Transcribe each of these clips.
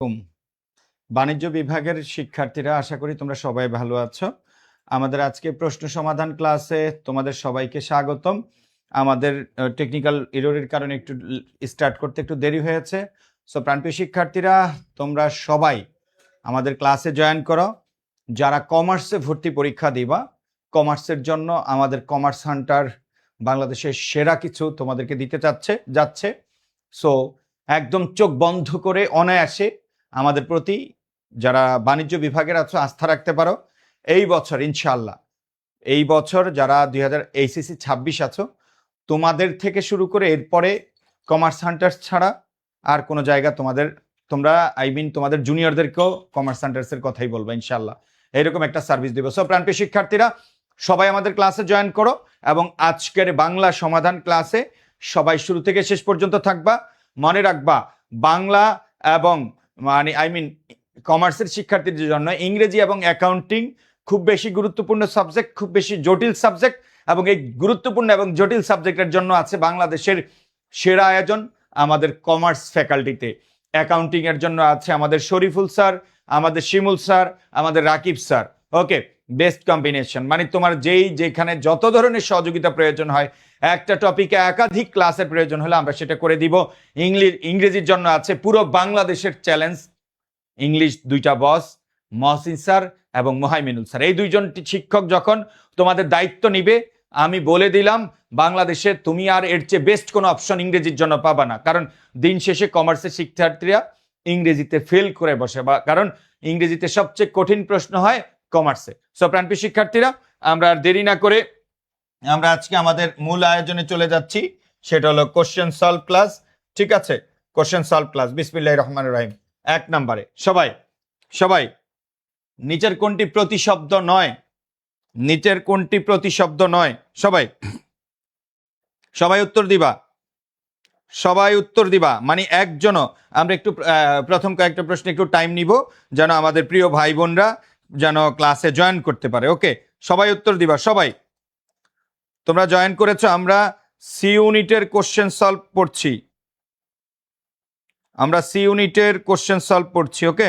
হুম, বাণিজ্য বিভাগের শিক্ষার্থীরা আশা করি তোমরা সবাই ভালো আছো। আমাদের আজকে প্রশ্ন সমাধান ক্লাসে তোমাদের সবাইকে স্বাগতম। আমাদের টেকনিক্যাল এররের কারণে একটু স্টার্ট করতে একটু দেরি হয়েছে। সো প্রাণপ্রিয় শিক্ষার্থীরা, তোমরা সবাই আমাদের ক্লাসে জয়েন করো। যারা কমার্সে ভর্তি পরীক্ষা দিবা, কমার্সের জন্য আমাদের কমার্স হান্টার বাংলাদেশের সেরা কিছু তোমাদেরকে দিতে যাচ্ছে। সো একদম চোখ বন্ধ করে অনায়াসে আমাদের প্রতি যারা বাণিজ্য বিভাগের আছো আস্থা রাখতে পারো। এই বছর ইনশাআল্লাহ, এই বছর যারা 2000 এইচএসসি 26 আছো, তোমাদের থেকে শুরু করে এরপরে কমার্স হান্টার্স ছাড়া আর কোনো জায়গা তোমরা তোমাদের জুনিয়রদেরকেও কমার্স হান্টার্সের কথাই বলবো ইনশাআল্লাহ। এইরকম একটা সার্ভিস দিব। সো প্রাণপ্রিয় শিক্ষার্থীরা, সবাই আমাদের ক্লাসে জয়েন করো এবং আজকের বাংলা সমাধান ক্লাসে সবাই শুরু থেকে শেষ পর্যন্ত থাকবা। মনে রাখবা, বাংলা এবং কমার্সের শিক্ষার্থীদের জন্য ইংরেজি এবং অ্যাকাউন্টিং খুব বেশি গুরুত্বপূর্ণ সাবজেক্ট, খুব বেশি জটিল সাবজেক্ট, এবং এই গুরুত্বপূর্ণ এবং জটিল সাবজেক্টের জন্য আছে বাংলাদেশের সেরা আয়োজন আমাদের কমার্স ফ্যাকাল্টিতে। অ্যাকাউন্টিং এর জন্য আছে আমাদের শরীফুল স্যার, আমাদের শিমুল স্যার, আমাদের রাকিব স্যার। ওকে, বেস্ট কম্বিনেশন। মানে তোমার যেখানে যত ধরনের সহযোগিতা প্রয়োজন হয়, একটা টপিকে একাধিক ক্লাসের প্রয়োজন হলে আমরা সেটা করে দিব। ইংরেজির জন্য আছে পুরো বাংলাদেশের চ্যালেঞ্জ ইংলিশ দুইটা বস, মহসিন স্যার এবং মোহাইমিনুল স্যার। এই দুইজন শিক্ষক যখন তোমাদের দায়িত্ব নিবে, আমি বলে দিলাম বাংলাদেশে তুমি আর এর চেয়ে বেস্ট কোনো অপশন ইংরেজির জন্য পাবা না। কারণ দিন শেষে কমার্সের শিক্ষার্থীরা ইংরেজিতে ফেল করে বসে, বা কারণ ইংরেজিতে সবচেয়ে কঠিন প্রশ্ন হয় কমার্সে। সো প্রাণপ্রিয় শিক্ষার্থীরা, আমরা আর দেরি না করে আমরা আজকে আমাদের মূল আয়োজনে চলে যাচ্ছি। সেটা হলো কোশ্চেন সলভ ক্লাস। ঠিক আছে, কোশ্চেন সলভ ক্লাস। বিসমিল্লাহির রহমানির রহিম। 1 নম্বরে সবাই নিচের কোনটি প্রতিশব্দ নয়? নিচের কোনটি প্রতিশব্দ নয়? সবাই উত্তর দিবা। সবাই উত্তর দিবা, মানে একজনও। আমরা একটু প্রথম কয়েকটা প্রশ্নে একটু টাইম নিব, যেন আমাদের প্রিয় ভাই বোনরা যেন ক্লাসে জয়েন করতে পারে। ওকে, সবাই উত্তর দিবা। সবাই তোমরা জয়েন করেছো। আমরা সি ইউনিটের কোশ্চেন সলভ পড়ছি। আমরা সি ইউনিটের কোশ্চেন সলভ পড়ছি। ওকে,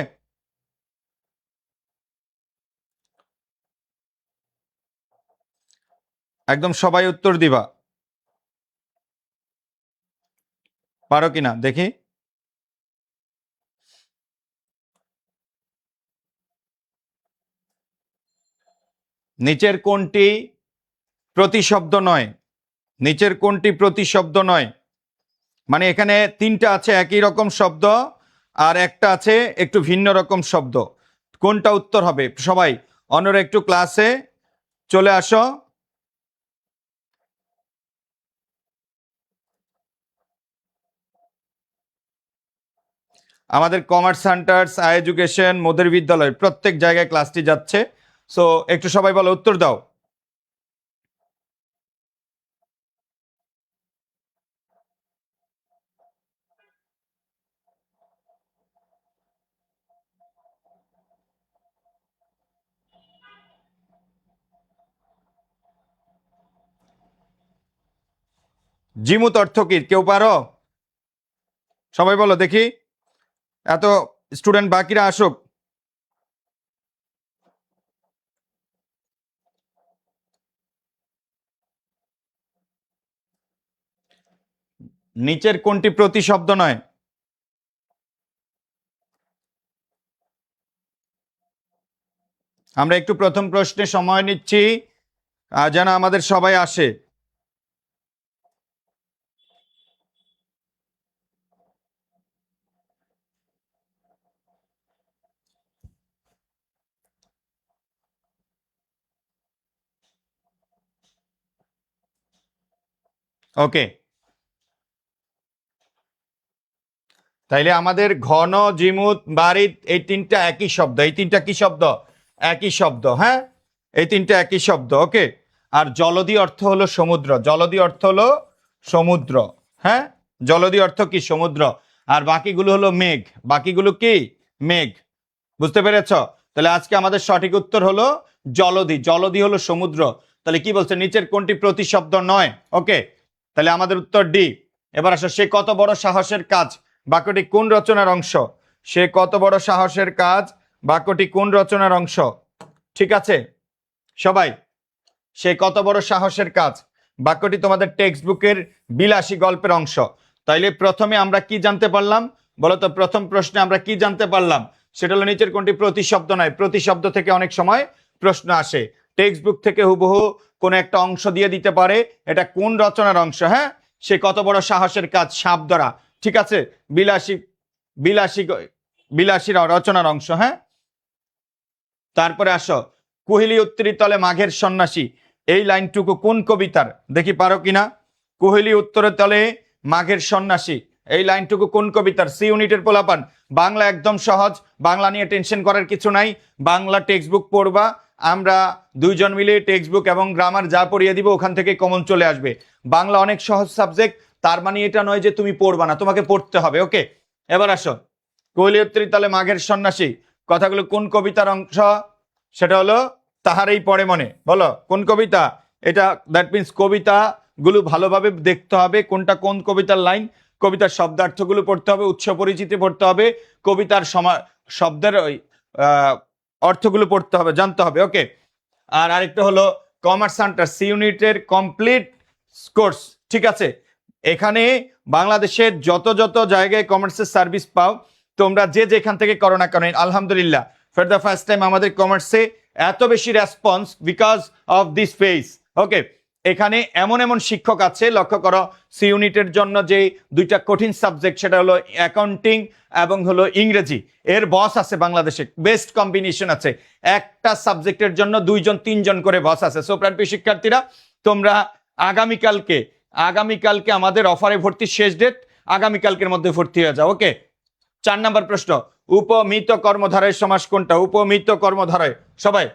একদম সবাই উত্তর দিবা। পারো কিনা দেখি। নিচের কোনটি প্রতিশব্দ নয়? নিচের কোনটি প্রতিশব্দ নয়? মানে এখানে 3টা আছে একই রকম শব্দ, আর একটা আছে একটু ভিন্ন রকম শব্দ। কোনটা উত্তর হবে? সবাই অন্যরা একটু ক্লাসে চলে আসো। আমাদের কমার্স সেন্টার্স, এডুকেশন, মোদের বিদ্যালয় প্রত্যেক জায়গায় ক্লাসটি যাচ্ছে। সো একটু সবাই বলো, উত্তর দাও। জিমুত অর্থ কি? কেউ পারো? সবাই বলো দেখি। এত স্টুডেন্ট বাকিরা আসুক। নিচের কোনটি প্রতিশব্দ নয়? আমরা একটু প্রথম প্রশ্নে সময় নিচ্ছি যেন আমাদের সবাই আসে। ওকে, তাইলে আমাদের ঘন, জিমুত, বারিদ এই 3টা একই শব্দ। এই 3টা কি শব্দ? একই শব্দ। হ্যাঁ, এই 3টা একই শব্দ। ওকে, আর জলদি অর্থ হলো সমুদ্র। জলদি অর্থ হলো সমুদ্র। হ্যাঁ, জলদি অর্থ কি? সমুদ্র। আর বাকিগুলো হলো মেঘ। বাকিগুলো কি? মেঘ। বুঝতে পেরেছ? তাহলে আজকে আমাদের সঠিক উত্তর হলো জলদি। জলদি হলো সমুদ্র। তাহলে কি বলছে? নিচের কোনটি প্রতিশব্দ নয়? ওকে, তাহলে আমাদের উত্তর ডি। এবার আসো, সে কত বড় সাহসের কাজ বাক্যটি কোন রচনার অংশ? সে কত বড় সাহসের কাজ, বাক্যটি কোন রচনার অংশ? ঠিক আছে সবাই, সে কত বড় সাহসের কাজ বাক্যটি তোমাদের টেক্সট বুকের বিলাসী গল্পের অংশ। তাইলে প্রথমে আমরা কি জানতে পারলাম বলতো? প্রথম প্রশ্নে আমরা কি জানতে পারলাম? সেটা হলো নিচের কোনটি প্রতিশব্দ নয়। প্রতিশব্দ থেকে অনেক সময় প্রশ্ন আসে, টেক্সট বুক থেকে হুবহু কোন একটা অংশ দিয়ে দিতে পারে, এটা কোন রচনার অংশ? হ্যাঁ, সে কত বড় সাহসের কাজ, সাপ ধরা। ঠিক আছে, বিলাসী বিলাসী বিলাসী রচনার অংশ। হ্যাঁ, তারপরে আসো, কুহেলি উত্তরী তলে মাঘের সন্ন্যাসী, এই লাইনটুকু কোন কবিতার? দেখি পারো কিনা। কুহেলি উত্তরের তলে মাঘের সন্ন্যাসী, এই লাইনটুকু কোন কবিতার? সি ইউনিটের পোলাপান, বাংলা একদম সহজ, বাংলা নিয়ে টেনশন করার কিছু নাই। বাংলা টেক্সট বুক পড়বা, আমরা দুইজন মিলে টেক্সট বুক এবং গ্রামার যা পড়িয়ে দিব ওখান থেকে কমন চলে আসবে। বাংলা অনেক সহজ সাবজেক্ট, তার মানে এটা নয় যে তুমি পড়বা না, তোমাকে পড়তে হবে। ওকে, এবার আসো, কুহেলি উত্তরী তলে মাঘের সন্ন্যাসী কথাগুলো কোন কবিতার অংশ? সেটা হলো তাহারই পড়ে মনে। বলো কোন কবিতা এটা? দ্যাট মিনস কবিতা গুলো ভালোভাবে দেখতে হবে, কোনটা কোন কবিতার লাইন, কবিতার শব্দার্থগুলো পড়তে হবে, উৎস পরিচিতি পড়তে হবে, কবিতার শব্দের ওই অর্থগুলো পড়তে হবে, জানতে হবে। ওকে, আর আরেকটা হলো কমার্স সেন্টার সি ইউনিটের কমপ্লিট কোর্স। ঠিক আছে, এখানে বাংলাদেশের যত যত জায়গায় কমার্সের সার্ভিস পাও তোমরা যে যেখান থেকে করো না কেন, আলহামদুলিল্লাহ ফর দ্য ফার্স্ট টাইম আমাদের কমার্সে এত বেশি response because of this phase. Okay, এখানে এমন এমন শিক্ষক আছে, লক্ষ্য করো, সি ইউনিটের জন্য যে দুইটা কঠিন সাবজেক্ট সেটা হলো অ্যাকাউন্টিং এবং হলো ইংরেজি, এর বস আছে বাংলাদেশে, বেস্ট কম্বিনেশন আছে। একটা সাবজেক্টের জন্য 2 জন 3 জন করে বস আছে। সো প্রাণপ্রিয় শিক্ষার্থীরা, তোমরা আগামীকালকে আমাদের অফারে ভর্তি শেষ ডেট, আগামীকালকের মধ্যে ভর্তি হয়ে যাও। ওকে, 4 নম্বর প্রশ্ন, উপমিত কর্মধারয় সমাস কোনটা? উপমিত কর্মধারয় সবাই,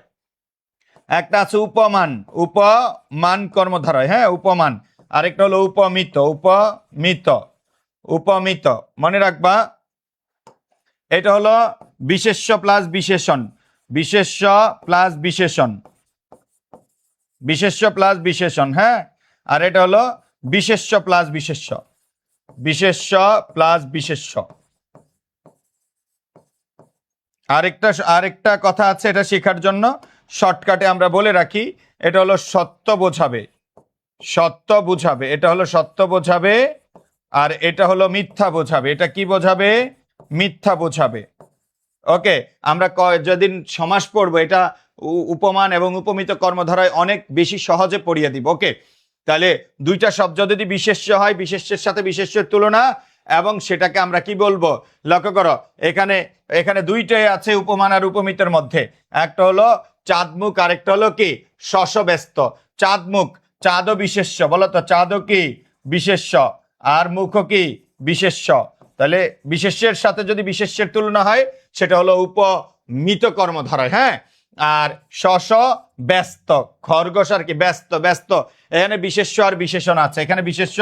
একটা আছে উপমান, উপমান কর্মধারয়, হ্যাঁ উপমান, আরেকটা হলো উপমিত। উপমিত মনে রাখবা, এটা হলো বিশেষ্য প্লাস বিশেষণ, বিশেষ্য প্লাস বিশেষণ, বিশেষ্য প্লাস বিশেষণ। হ্যাঁ, আর এটা হলো বিশেষ্য প্লাস বিশেষ্য, বিশেষ্য প্লাস বিশেষ্য। আরেকটা কথা আছে, এটা শেখার জন্য শর্টকাটে আমরা বলে রাখি, এটা হলো সত্য বোঝাবে, সত্য বোঝাবে, এটা হলো সত্য বোঝাবে, আর এটা হলো মিথ্যা বোঝাবে। এটা কি বোঝাবে? মিথ্যা বোঝাবে। ওকে, আমরা যেদিন সমাস পড়বো এটা উপমান এবং উপমিত কর্মধারায় অনেক বেশি সহজে পড়িয়ে দিব। ওকে, তাহলে দুইটা শব্দ যদি বিশেষ্য হয়, বিশেষ্যের সাথে বিশেষ্যের তুলনা, এবং সেটাকে আমরা কি বলবো? লক্ষ্য করো, এখানে দুইটাই আছে উপমান আর উপমিতের মধ্যে, একটা হলো চাঁদমুখ, আরেকটা হলো কি শশব্যস্ত। চাঁদমুখ, চাঁদও বিশেষ্য, বলো তো চাঁদও কি বিশেষ্য, আর মুখও কি বিশেষ্য। তাহলে বিশেষ্যের সাথে যদি বিশেষ্যের তুলনা হয় সেটা হলো উপমিত কর্মধারয়। হ্যাঁ, আর শশ ব্যস্ত, খরগোশ আর কি ব্যস্ত, ব্যস্ত, এখানে বিশেষ্য আর বিশেষণ আছে, এখানে বিশেষ্য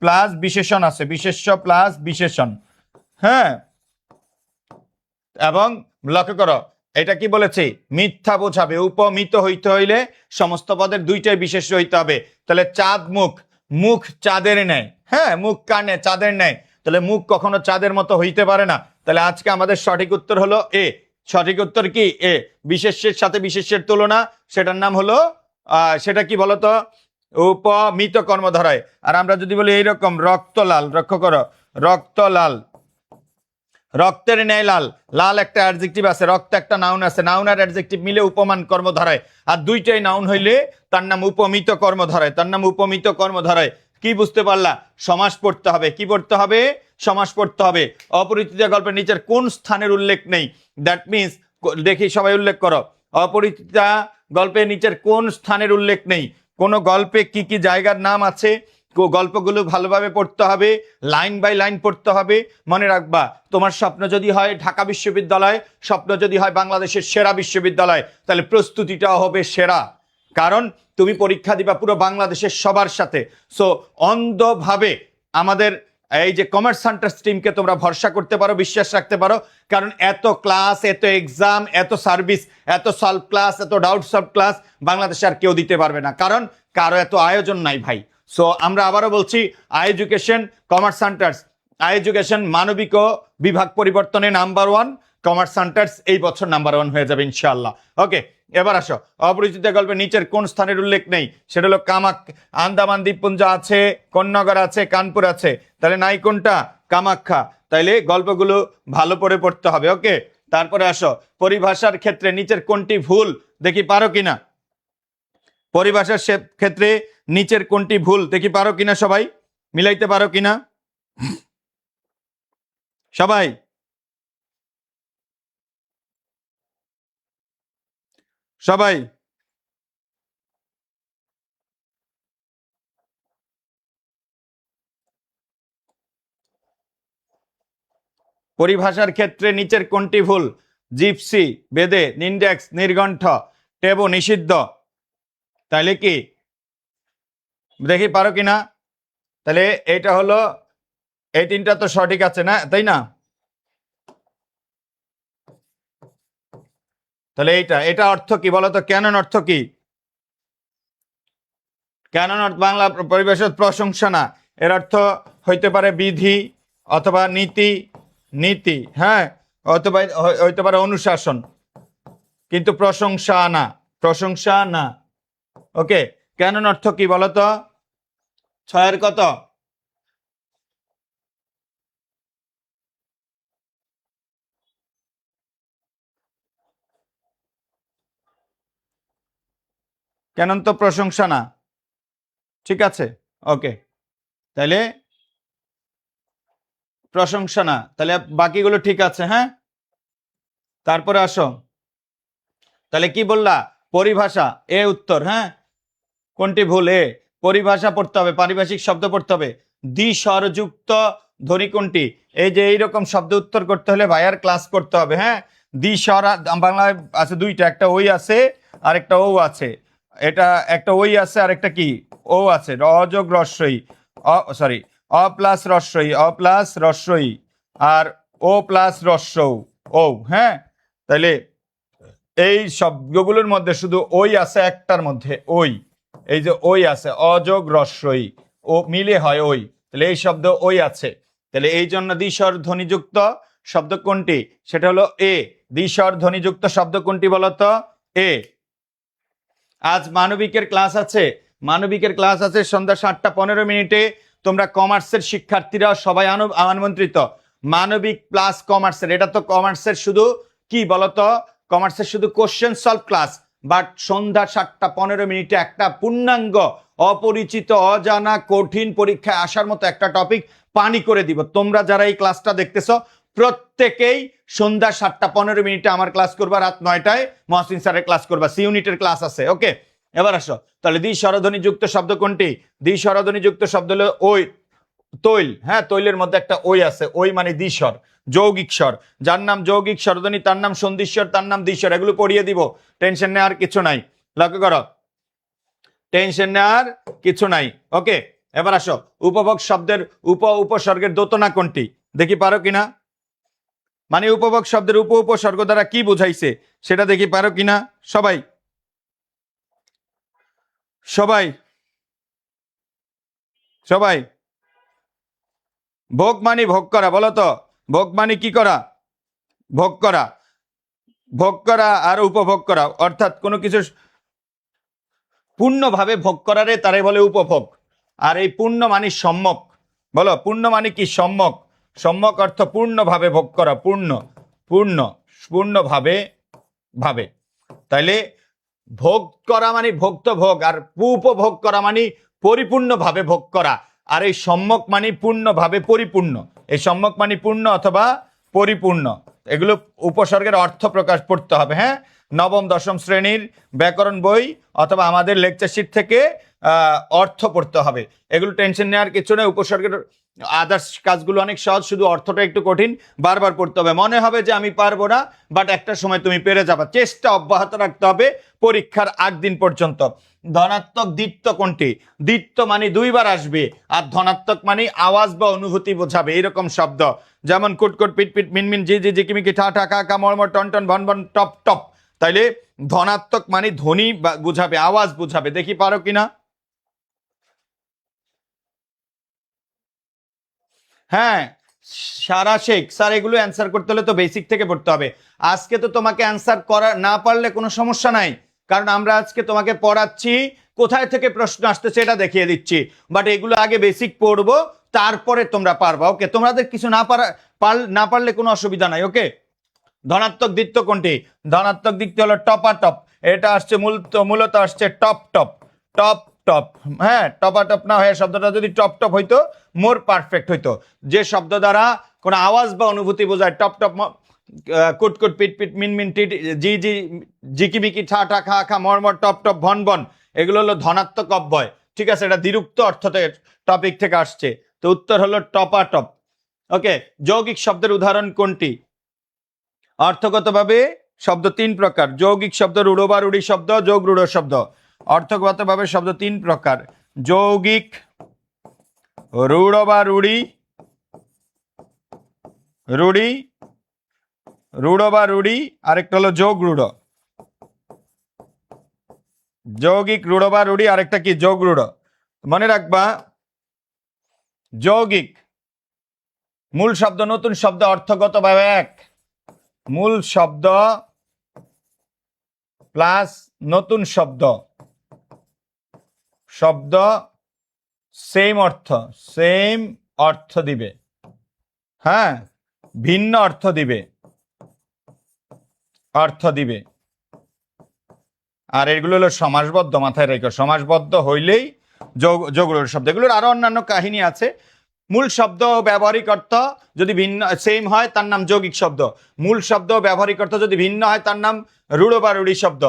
প্লাস বিশেষণ আছে, বিশেষ্য প্লাস বিশেষণ। হ্যাঁ, এবং লক্ষ্য করো এটা কি বলেছি? মিথ্যা বোঝাবে। উপমিত হইতে হইলে সমস্ত পদের দুইটাই বিশেষ্য হইতে হবে। তাহলে চাঁদ মুখ, মুখ চাঁদের নেয়। হ্যাঁ, মুখ কানে চাঁদের নেয়, তাহলে মুখ কখনো চাঁদের মতো হইতে পারে না। তাহলে আজকে আমাদের সঠিক উত্তর হলো এ। সঠিক উত্তর কি এ, বিশেষ্যের সাথে বিশেষ্যের তুলনা, সেটার নাম হলো সেটা কি বলতো? উপমিত কর্মধারয়। আর আমরা যদি বলি এইরকম রক্তলাল, লক্ষ্য করো রক্তলাল, রক্তের ন্যায় লাল, লাল একটা অ্যাডজেক্টিভ আছে, রক্ত একটা নাউন আছে, নাউন আর অ্যাডজেক্টিভ মিলে উপমান কর্মধারয়, আর দুইটাই নাউন হইলে তার নাম উপমিত কর্মধারয়, তার নাম উপমিত কর্মধারয়। কি বুঝতে পারলা? সমাস পড়তে হবে। কি পড়তে হবে? সমাস পড়তে হবে। অপরিচিত গল্পের নিচের কোন স্থানের উল্লেখ নেই? দ্যাট মিনস, দেখি সবাই উল্লেখ করো, অপরিচিতা গল্পের নিচের কোন স্থানের উল্লেখ নেই? কোন গল্পে কি কি জায়গার নাম আছে? গল্পগুলো ভালোভাবে পড়তে হবে, লাইন বাই লাইন পড়তে হবে। মনে রাখবা, তোমার স্বপ্ন যদি হয় ঢাকা বিশ্ববিদ্যালয়, স্বপ্ন যদি হয় বাংলাদেশের সেরা বিশ্ববিদ্যালয়, তাহলে প্রস্তুতিটাও হবে সেরা, কারণ তুমি পরীক্ষা দিবা পুরো বাংলাদেশের সবার সাথে। সো অন্ধভাবে আমাদের এই যে কমার্স সেন্টার স্ট্রিমকে তোমরা ভরসা করতে পারো, বিশ্বাস রাখতে পারো, কারণ এত ক্লাস, এত এক্সাম, এত সার্ভিস, এত সলভ ক্লাস, এত ডাউট সলভ ক্লাস বাংলাদেশে আর কেউ দিতে পারবে না, কারণ কারো এত আয়োজন নাই ভাই। সো আমরা আবারও বলছি, এডুকেশন কমার্স সেন্টার্স এডুকেশন মানবিক ও বিভাগ পরিবর্তনে নাম্বার 1, কমার্স সেন্টার্স এই বছর নাম্বার 1 হয়ে যাবে ইনশাআল্লাহ। ওকে, এবার আসো, অপরিচিত গল্পে নিচের কোন স্থানের উল্লেখ নেই? সেটা হলো আন্দামান দ্বীপপুঞ্জ আছে, কোন্নগর আছে, কানপুর আছে, তাহলে নাই কোনটা? কামাখ্যা। তাইলে গল্পগুলো ভালো করে পড়তে হবে। ওকে, তারপরে আসো, পরিভাষার ক্ষেত্রে নিচের কোনটি ভুল? দেখি পারো কিনা। পরিভাষার ক্ষেত্রে নিচের কোনটি ভুল? দেখি পারো কিনা, সবাই মিলাইতে পারো কিনা সবাই? সবাই পরিভাষার ক্ষেত্রে নিচের কোনটি ভুল? জিপসি বেদে, নিন্ডেক্স নির্গণ্ঠ, টেবু নিষিদ্ধ। তাইলে কি দেখি পারো কিনা। তাহলে এটা হলো, এই তিনটা তো সঠিক আছে না, তাই না? তাহলে এটা অর্থ কি বলতো? ক্যানন অর্থ কি? ক্যানন অর্থ বাংলা পরিভাষা প্রশংসা না, এর অর্থ হইতে পারে বিধি অথবা নীতি, হ্যাঁ, অথবা হইতে পারে অনুশাসন, কিন্তু প্রশংসা না। ওকে, ক্যানন অর্থ কি বলতো? 6-এর কত? ক্যানন তো প্রশংসা না, ঠিক আছে। ওকে, তাহলে প্রশংসা না, তাহলে বাকিগুলো ঠিক আছে। হ্যাঁ, তারপরে আসো, তাহলে কি বললা? পরিভাষা, এ উত্তর। হ্যাঁ, কোনটি ভুল? এ। পরিভাষা পড়তে হবে, পারিভাষিক শব্দ পড়তে হবে। দ্বিস্বরযুক্ত ধ্বনি কোনটি? এই যে এইরকম শব্দ উত্তর করতে হলে ভাইয়ার ক্লাস করতে হবে। হ্যাঁ, দ্বিস্বর বাংলায় আছে দুইটা, একটা ওই আছে আর একটা ও আছে। এটা একটা ওই আছে আর একটা কি ও আছে। অযোগ রস্যই, সরি, অ প্লাস রস্যই আর ও প্লাস রস্য ও। হ্যাঁ, তাহলে এই শব্দগুলোর মধ্যে শুধু ওই আছে একটার মধ্যে, ওই, এই যে ওই আছে, অযোগ রস্যই, ও মিলে হয় ওই, তাহলে এই শব্দ ওই আছে। তাহলে এই জন্য দ্বিস্বর ধ্বনিযুক্ত শব্দ কোনটি? সেটা হলো এ। দ্বিস্বর ধ্বনিযুক্ত শব্দ কোনটি বলতো? এ। আজ মানবিকের ক্লাস আছে সন্ধ্যা 7:15 তোমরা কমার্সের শিক্ষার্থীরা সবাই আমন্ত্রিত। মানবিক প্লাস কমার্সের, এটা তো কমার্সের শুধু কি বলতো? কমার্সের শুধু কোশ্চেন সলভ ক্লাস, বাট সন্ধ্যা 7:15 একটা পূর্ণাঙ্গ অপরিচিত, অজানা, কঠিন পরীক্ষায় আসার মতো একটা টপিক পানি করে দিব। তোমরা যারা এই ক্লাসটা দেখতেছো প্রত্যেকেই সন্ধ্যা 7:15 আমার ক্লাস করবা, রাত 9টায় মহসিন স্যারের ক্লাস করবা, সি ইউনিটের ক্লাস আছে। ওকে, এবার আসো, তাহলে দ্বিস্বরধ্বনি যুক্ত শব্দ কোনটি? দ্বিস্বরধ্বনি যুক্ত শব্দ হলো ওই, তৈল। হ্যাঁ, তৈলের মধ্যে একটা ওই আছে, ওই মানে দ্বিস্বর, যৌগিক স্বর। যার নাম যৌগিক স্বরধ্বনি তার নাম সন্ধিস্বর, তার নাম দ্বিস্বর। এগুলো পড়িয়ে দিব, টেনশন নেওয়ার কিছু নাই। লক্ষ্য করো, টেনশন নেওয়ার কিছু নাই। ওকে, এবার আসো, উপভোগ শব্দের উপসর্গের দোতনা কোনটি? দেখি পারো কিনা। মানে উপভোগ শব্দের উপসর্গ দ্বারা কি বুঝাইছে সেটা দেখি পারো কিনা সবাই? সবাই সবাই ভোগ মানে ভোগ করা, বলো তো। ভোগ মানে কি করা? ভোগ করা। ভোগ করা আর উপভোগ করা, অর্থাৎ কোনো কিছু পূর্ণভাবে ভোগ করারে তারে বলে উপভোগ। আর এই পূর্ণ মানে সম্যক। বলো, পূর্ণ মানে কি? সম্যক। সম্যক অর্থ পূর্ণভাবে ভোগ করা, পূর্ণভাবে ভাবে। তাইলে ভোগ করা মানে ভোক্ত ভোগ, আর উপভোগ করা মানে পরিপূর্ণভাবে ভোগ করা। আর এই সম্যক মানে পূর্ণভাবে পরিপূর্ণ। এই সম্যক মানে পূর্ণ অথবা পরিপূর্ণ। এগুলো উপসর্গের অর্থ প্রকাশ পড়তে হবে। হ্যাঁ, নবম দশম শ্রেণীর ব্যাকরণ বই অথবা আমাদের লেকচার শিট থেকে অর্থ পড়তে হবে। এগুলো টেনশন নেওয়ার কিছু নেই। উপসর্গের আদার্স কাজগুলো অনেক সহজ, শুধু অর্থটা একটু কঠিন, বারবার পড়তে হবে। মনে হবে যে আমি পারবো না, বাট একটা সময় তুমি পেরে যাবা। চেষ্টা অব্যাহত রাখতে হবে পরীক্ষার আগ দিন পর্যন্ত। ধনাত্মক দ্বিত্ব কোনটি? দ্বিত্ব মানে দুইবার আসবে, আর ধনাত্মক মানে আওয়াজ বা অনুভূতি বোঝাবে, এরকম শব্দ। যেমন কুটকুট, পিটপিট, মিনমিন, জি জি, জিকিমিকি, ঠা ঠা, কা কা, মর্মর, টন টন, ভন ভন, টপ টপ। তাইলে ধনাত্মক মানে ধ্বনি বুঝাবে, আওয়াজ বুঝাবে। দেখি পারো কিনা। হ্যাঁ, সারা শেখ স্যার এগুলো অ্যান্সার করতে হলে তো বেসিক থেকে পড়তে হবে। আজকে তো তোমাকে অ্যান্সার করা না পারলে কোনো সমস্যা নাই, কারণ আমরা আজকে তোমাকে পড়াচ্ছি, কোথায় থেকে প্রশ্ন আসতেছে এটা দেখিয়ে দিচ্ছি, বাট এগুলো আগে বেসিক পড়বো, তারপরে তোমরা পারবা। ওকে, তোমাদের কিছু না পারলে কোনো অসুবিধা নাই। ওকে, ধনাত্মক দ্বিত্ব কোনটি? ধনাত্মক দ্বিত্ব হলো টপাটপ। এটা আসছে মূলত আসছে টপ টপ টপ টপ। হ্যাঁ, টপাটপ না হয়ে শব্দটা যদি টপ টপ হইতো মোর পারফেক্ট হইতো। যে শব্দ দ্বারা কোনো আওয়াজ বা অনুভূতি বোঝায়, টপ টপ, কুটকুট, পিট পিট, মিন মিন, টিট, জি জি, জিকিমিকি, ঠা ঠা, খা খা, মরমর, টপ টপ, ভন ভন, এগুলো হলো ধনাত্মক অব্যয়। ঠিক আছে, এটা দ্বিরুক্ত অর্থ থেকে টপিক থেকে আসছে, তো উত্তর হলো টপাটপ। ওকে, যৌগিক শব্দের উদাহরণ কোনটি? অর্থগতভাবে শব্দ তিন প্রকার: যৌগিক শব্দ, রূঢ় বা রূঢ়ি শব্দ, যোগ রূঢ় শব্দ। অর্থগতভাবে শব্দ তিন প্রকার: যৌগিক, রূঢ় বা রূঢ়ি, রূঢ় বা রূঢ়ি, আরেকটা হলো যোগ রূঢ়। যৌগিক, রূঢ় বা রূঢ়ি, আরেকটা কি? যোগ রূঢ়। মনে রাখবা, যৌগিক মূল শব্দ, নতুন শব্দ, অর্থগতভাবে এক। মূল শব্দ প্লাস নতুন শব্দ, সেম অর্থ দিবে। হ্যাঁ, ভিন্ন অর্থ দিবে। আর এগুলো হলো সমাসবদ্ধ, মাথায় রেখো। সমাসবদ্ধ হইলেই যোগগুলোর শব্দ। এগুলোর আরো অন্যান্য কাহিনী আছে। মূল শব্দ ও ব্যবহারিক অর্থ যদি ভিন্ন সেম হয় তার নাম যৌগিক শব্দ। মূল শব্দ ও ব্যবহারিক অর্থ যদি ভিন্ন হয় তার নাম রূঢ় বা রূঢ়ি শব্দ।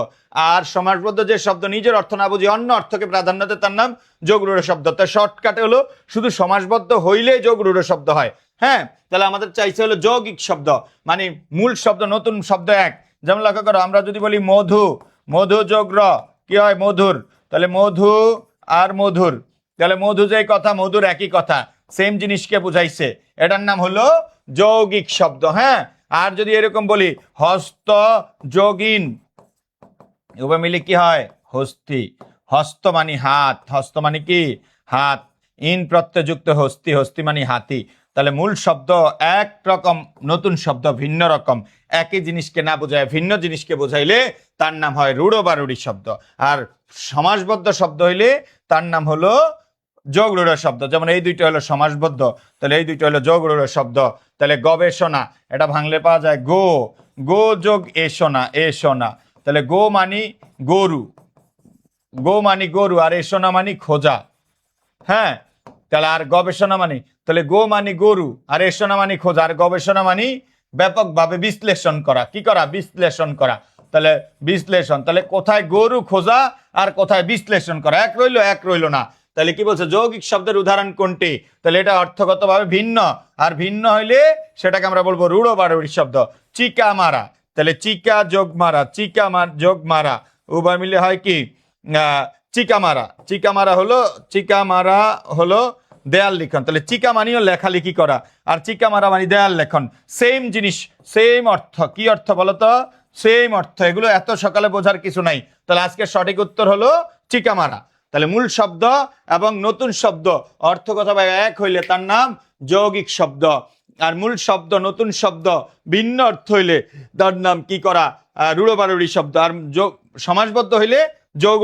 আর সমাসবদ্ধ যে শব্দ নিজের অর্থ না বুঝি অন্য অর্থকে প্রাধান্য দেয় তার নাম যোগ রূঢ় শব্দ। তাই শর্টকাটে হলো শুধু সমাসবদ্ধ হইলেই যোগ রূঢ় শব্দ হয়। হ্যাঁ, তাহলে আমাদের চাইছে হলো যৌগিক শব্দ, মানে মূল শব্দ নতুন শব্দ এক। যেমন লক্ষ্য করো, আমরা যদি বলি মধু, মধু যোগ র কি হয়? মধুর। তাহলে মধু আর মধুর, তাহলে মধু যে কথা, মধুর একই কথা, সেম জিনিসকে বুঝাইছে, এটার নাম হলো যৌগিক শব্দ। হ্যাঁ, আর যদি এরকম বলি হস্ত যোগিন, উভয় মিলে কি হয়? হস্তি। হস্ত মানে হাত, হস্ত মানে কি? হাত। ইন প্রত্যয়যুক্ত হস্তি, হস্তি মানে হাতি। তাহলে মূল শব্দ এক রকম, নতুন শব্দ ভিন্ন রকম। একই জিনিসকে না বোঝায় ভিন্ন জিনিসকে বোঝাইলে তার নাম হয় রূঢ় বা রূঢ়ি শব্দ। আর সমাসবদ্ধ শব্দ হইলে তার নাম হলো যোগ রূঢ় শব্দ। যেমন এই দুইটা হলো সমাসবদ্ধ, তাহলে এই দুইটা হলো যোগ রূঢ় শব্দ। তাহলে গবেষণা, এটা ভাঙলে পাওয়া যায় গো, গো যোগ এসোনা, এসোনা। তাহলে গো মানি গরু, গো মানি গরু, আর এসোনা মানি খোঁজা। হ্যাঁ, তাহলে আর গবেষণা মানি, তাহলে গো মানি গরু, আর এসোনা মানি খোঁজা, আর গবেষণা মানি ব্যাপকভাবে বিশ্লেষণ করা। কি করা? বিশ্লেষণ করা। তাহলে বিশ্লেষণ, তাহলে কোথায় গরু খোঁজা আর কোথায় বিশ্লেষণ করা, এক রইলো না। তাহলে কি বলছে? যৌগিক শব্দের উদাহরণ কোনটি? তাহলে এটা অর্থগতভাবে ভিন্ন, আর ভিন্ন হইলে সেটাকে আমরা বলবো রূঢ় বা রূঢ়ি শব্দ। চিকা মারা, তাহলে চিকা যোগ মারা, যোগ মারা, উভয় মিলে হয় কি? চিকা মারা হলো দেয়াল লিখন। তাহলে চিকা মানিও লেখালেখি করা, আর চিকা মারা মানে দেয়াল লেখন। সেম জিনিস, সেম অর্থ। কি অর্থ বলতো? সেম অর্থ। এগুলো এত সকালে বোঝার কিছু নাই। তাহলে আজকে সঠিক উত্তর হলো চিকা মারা। তাহলে মূল শব্দ এবং নতুন শব্দ অর্থগতভাবে এক হইলে তার নাম যৌগিক শব্দ। আর মূল শব্দ নতুন শব্দ ভিন্ন অর্থ হইলে তার নাম কি করা? রূঢ় বা রূঢ়ি শব্দ। আর সমাসবদ্ধ হইলে যোগ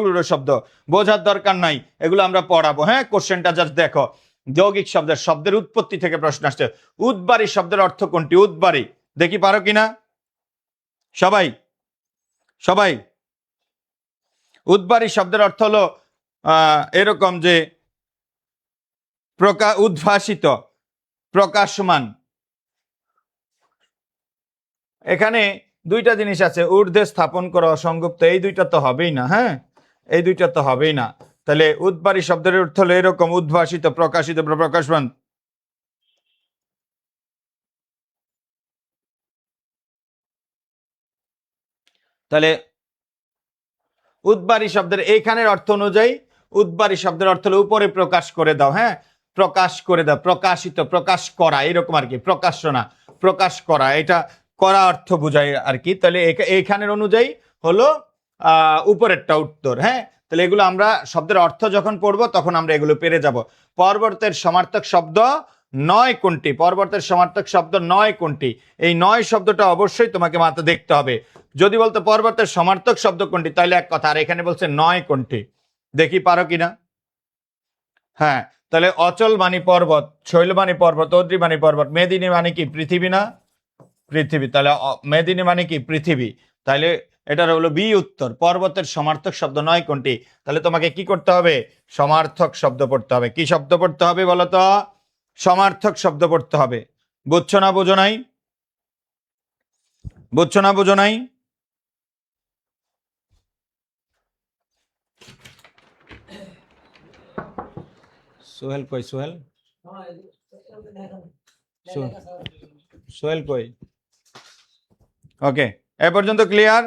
রূঢ় শব্দ। বোঝার দরকার নাই, এগুলো আমরা পড়াবো। হ্যাঁ, কোশ্চেনটা জাস্ট দেখো। যৌগিক শব্দের উৎপত্তি থেকে প্রশ্ন আসছে। উদ্বারী শব্দের অর্থ কোনটি? উদ্বারী, দেখি পারো কিনা সবাই। উদ্বারী শব্দের অর্থ হলো এরকম যে উদ্ভাসিত, প্রকাশমান। এখানে দুইটা জিনিস আছে, ঊর্ধ্বে স্থাপন করা, অসংযুক্ত, এই দুইটা তো হবেই না। হ্যাঁ, এই দুইটা তো হবেই না। তাহলে উদ্বারী শব্দের অর্থ হলো এরকম, উদ্ভাসিত, প্রকাশিত, প্রকাশমান। তাহলে উদ্বারী শব্দের এইখানের অর্থ অনুযায়ী উদ্বারী শব্দের অর্থ হলো উপরে প্রকাশ করে দাও। হ্যাঁ, প্রকাশ করে দাও, প্রকাশিত, প্রকাশ করা, এরকম আর কি। প্রকাশনা, প্রকাশ করা, এটা করা অর্থ বোঝায় আর কি। তাহলে এইখানের অনুযায়ী হলো উপরেরটা উত্তর। হ্যাঁ, তাহলে এগুলো আমরা শব্দের অর্থ যখন পড়বো তখন আমরা এগুলো পেরে যাব। পরবর্তীর সমার্থক শব্দ নয় কোনটি, পরবর্তের সমার্থক শব্দ নয় কোনটি, এই নয় শব্দটা অবশ্যই তোমাকে মাথায় দেখতে হবে। যদি বলতো পরবর্তের সমার্থক শব্দ কোনটি তাহলে এক কথা, আর এখানে বলছে নয় কোনটি, দেখি পারো কিনা। হ্যাঁ, তাহলে অচল মানে পর্বত, শৈল মানে পর্বত, অদ্রি মানে পর্বত, মেদিনী মানে কি পৃথিবী না, পৃথিবী, তাহলে মেদিনী মানে কি পৃথিবী, তাহলে এটার হলো বি উত্তর। পর্বতের সমার্থক শব্দ নয় কোনটি, তাহলে তোমাকে কি করতে হবে, সমার্থক শব্দ পড়তে হবে। কি শব্দ পড়তে হবে বলতো, সমার্থক শব্দ পড়তে হবে। বুঝছো না বোঝো নাই, বুঝছো না বোঝো নাই? সোহেল কই, সোহেল সোহেল কই? ওকে, এ পর্যন্ত ক্লিয়ার?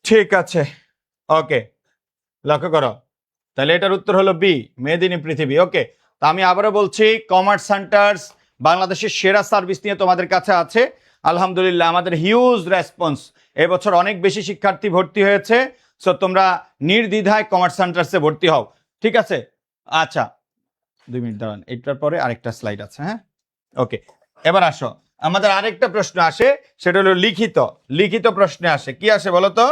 ঠিক আছে, ওকে, লক্ষ্য করো, তাহলে এটার উত্তর হলো বি, মেদিনী পৃথিবী। ওকে, তো আমি আবারও বলছি, কমার্স সেন্টার্স বাংলাদেশের সেরা সার্ভিস নিয়ে তোমাদের কাছে আছে। আলহামদুলিল্লাহ, আমাদের হিউজ রেসপন্স, এবছর অনেক বেশি শিক্ষার্থী ভর্তি হয়েছে। সো তোমরা নির্দ্বিধায় কমার্স সেন্টার্সে ভর্তি হও, ঠিক আছে? আচ্ছা, 2 মিনিট দাঁড়ান, এটার পরে আরেকটা স্লাইড আছে। হ্যাঁ, ওকে, এবার আসো, আমাদের আরেকটা প্রশ্ন আসে, সেটা হলো লিখিত। লিখিত প্রশ্নে আসে, কি আসে বলো তো?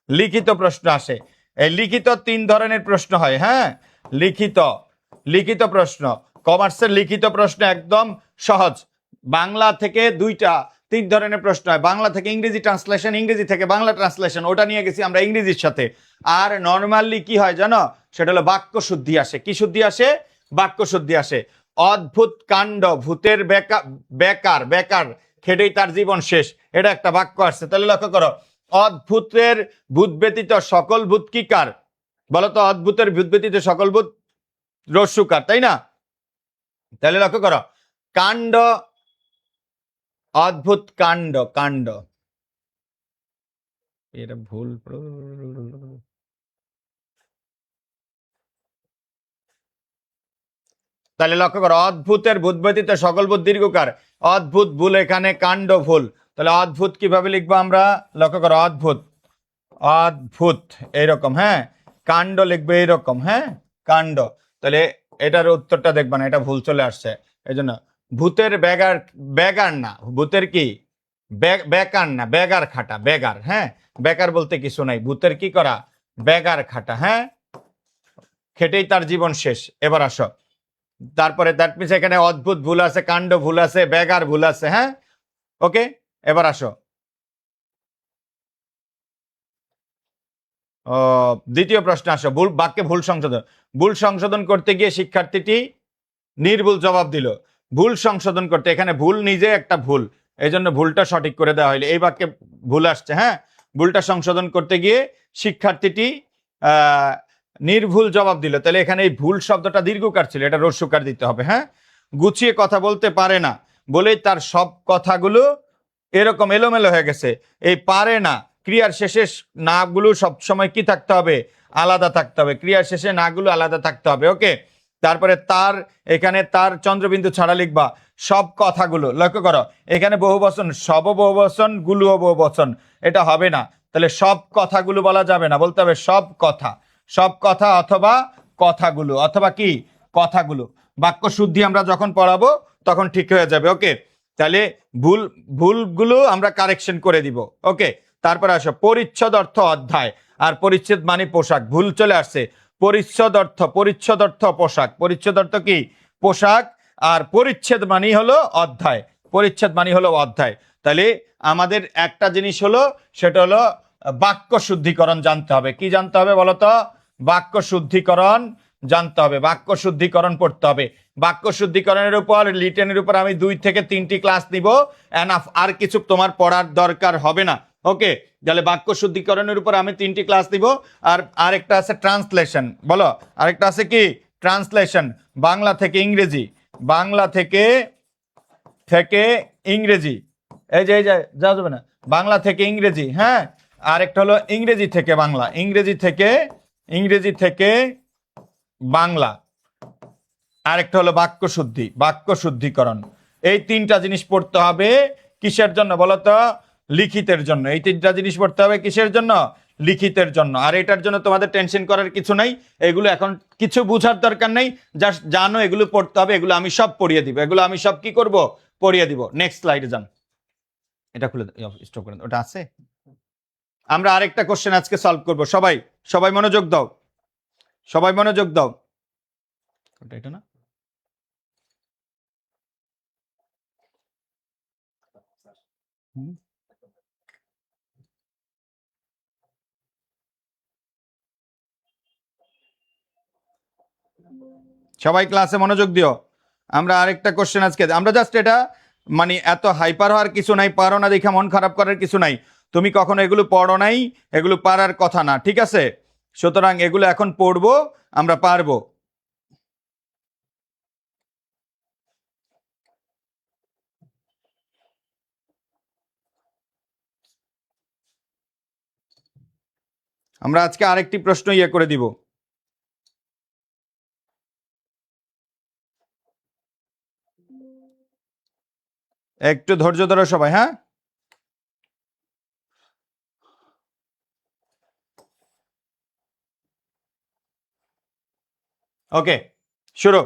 লিখিত প্রশ্ন আসে। এই লিখিত 3 ধরনের প্রশ্ন হয়। হ্যাঁ, লিখিত, লিখিত প্রশ্ন, কমার্সের লিখিত প্রশ্ন একদম সহজ। বাংলা থেকে 3 ধরনের প্রশ্ন হয়। বাংলা থেকে ইংরেজি ট্রান্সলেশন, ইংরেজি থেকে বাংলা ট্রান্সলেশন, ওটা নিয়ে গেছি আমরা ইংরেজির সাথে। আর নর্মালি কি হয় জানো, সেটা হলো বাক্য শুদ্ধি আসে। কি শুদ্ধি আসে? বাক্য শুদ্ধি আসে। অদ্ভুত কাণ্ড, ভূতের বেকার, বেকার খেটেই তার জীবন শেষ, এটা একটা বাক্য আসছে। তাহলে লক্ষ্য করো, অদ্ভুতের ভূত ব্যতীত সকল ভূত কি কার বলতো? অদ্ভুতের ভূত ব্যতীত সকল ভূত রস্যুকার, তাই না? তাহলে লক্ষ্য করো, কাণ্ড, অদ্ভুত কাণ্ড, কাণ্ড, এটা ভুল। তাহলে লক্ষ্য করো, অদ্ভুতের ভূত ব্যতীত সকল ভূত দীর্ঘকার, অদ্ভুত ভুল এখানে, কাণ্ড ভুল। তাহলে অদ্ভুত কিভাবে লিখবো আমরা? লক্ষ্য করো, অদ্ভুত, অদ্ভুত এইরকম, হ্যাঁ, কাণ্ড লিখবে এইরকম, হ্যাঁ, কাণ্ড। তাহলে এটার উত্তরটা দেখবা না, এটা ভুল চলে আসছে। এই জন্য ভূতের বেগার, বেগার না, ভূতের কি বেকার না, বেগার খাটা, বেগার। হ্যাঁ, বেকার বলতে কিছু নাই, ভূতের কি করা, বেগার খাটা। হ্যাঁ, খেটেই তার জীবন শেষ। এবার আসো, তারপরে দ্যাট মিনস এখানে অদ্ভুত ভুল আছে, কাণ্ড ভুল আছে, বেগার ভুল আছে। হ্যাঁ, ওকে, এবার আসো দ্বিতীয় প্রশ্ন আসো, ভুল বাক্যে ভুল সংশোধন। ভুল সংশোধন করতে গিয়ে শিক্ষার্থীটি নির্ভুল জবাব দিল। ভুল সংশোধন করতে, এখানে ভুল নিজে একটা ভুল, এই জন্য ভুলটা সঠিক করে দেওয়া হইলো। এই বাক্যে ভুল আসছে। হ্যাঁ, ভুলটা সংশোধন করতে গিয়ে শিক্ষার্থীটি নির্ভুল জবাব দিল। তাহলে এখানে এই ভুল শব্দটা দীর্ঘকার ছিল, এটা রস্যকার দিতে হবে। হ্যাঁ, গুছিয়ে কথা বলতে পারে না বলেই তার সব কথাগুলো এরকম এলোমেলো হয়ে গেছে। এই পারে না ক্রিয়ার শেষে নাগুলো সবসময় কি থাকতে হবে, আলাদা থাকতে হবে। ক্রিয়ার শেষে নাগুলো আলাদা থাকতে হবে। ওকে, তারপরে তার, এখানে তার চন্দ্রবিন্দু ছাড়া লিখবা সব কথাগুলো। লক্ষ্য করো, এখানে বহুবচন, সব বহুবচন, গুলো বহুবচন, এটা হবে না। তাহলে সব কথাগুলো বলা যাবে না, বলতে হবে সব কথা, সব কথা, অথবা কথাগুলো, অথবা কি কথাগুলো। বাক্য শুদ্ধি আমরা যখন পড়াবো তখন ঠিক হয়ে যাবে। ওকে, তাহলে ভুলগুলো আমরা কারেকশন করে দিব। ওকে, তারপরে আসো পরিচ্ছদ অর্থ অধ্যায়, আর পরিচ্ছেদ মানে পোশাক, ভুল চলে আসছে। পরিচ্ছদ অর্থ পোশাক, পরিচ্ছদ অর্থ কি পোশাক, আর পরিচ্ছেদ মানে হলো অধ্যায়, পরিচ্ছেদ মানে হলো অধ্যায়। তাহলে আমাদের একটা জিনিস হলো, সেটা হলো বাক্য শুদ্ধিকরণ জানতে হবে। কি জানতে হবে বলতো? বাক্য শুদ্ধিকরণ জানতে হবে, বাক্য শুদ্ধিকরণ পড়তে হবে। বাক্য শুদ্ধিকরণের উপর, লিটেনের উপর আমি 2 থেকে 3টি ক্লাস নিব, এনাফ, আর কিছু তোমার পড়ার দরকার হবে না। ওকে, তাহলে বাক্য শুদ্ধিকরণের উপর আমি 3টি ক্লাস দিব। আর আরেকটা আছে ট্রান্সলেশন, বলো আরেকটা আছে কি? ট্রান্সলেশন, বাংলা থেকে ইংরেজি, বাংলা থেকে ইংরেজি, এই যে যাওয়া যাবে না, বাংলা থেকে ইংরেজি। হ্যাঁ, আরেকটা হলো ইংরেজি থেকে বাংলা, ইংরেজি থেকে বাংলা, আরেকটা হলো বাক্য শুদ্ধি, বাক্য শুদ্ধিকরণ। এই 3টা জিনিস পড়তে হবে কিসের জন্য বলতো? লিখিতের জন্য। এই 3টা জিনিস পড়তে হবে কিসের জন্য? লিখিতের জন্য। আর এটার জন্য তোমাদের টেনশন করার কিছু নাই, এগুলো এখন কিছু বোঝার দরকার নেই, জাস্ট জানো এগুলো পড়তে হবে, এগুলো আমি সব পড়িয়ে দিব, এগুলো আমি সব কি করব, পড়িয়ে দিব। নেক্সট স্লাইডে যান, এটা খুলে স্টপ করেন, ওটা আছে। আমরা আরেকটা কোশ্চেন আজকে সলভ করব, সবাই সবাই মনোযোগ দাও, সবাই মনোযোগ দাও। ওটা এটা না, সবাই ক্লাসে মনোযোগ দিও। আমরা আরেকটা কোশ্চেন আজকে, আমরা জাস্ট এটা মানে এত হাইপার হওয়ার কিছু নাই, পারো না দেখে মন খারাপ করার কিছু নাই, তুমি কখনো এগুলো পড়ো নাই, এগুলো পারার কথা না, ঠিক আছে? সুতরাং এগুলো এখন পড়বো, আমরা পারবো। আমরা আজকে আরেকটি প্রশ্ন করে দিব। একটু ধৈর্য ধরো সবাই, হ্যাঁ? ওকে, শুরু,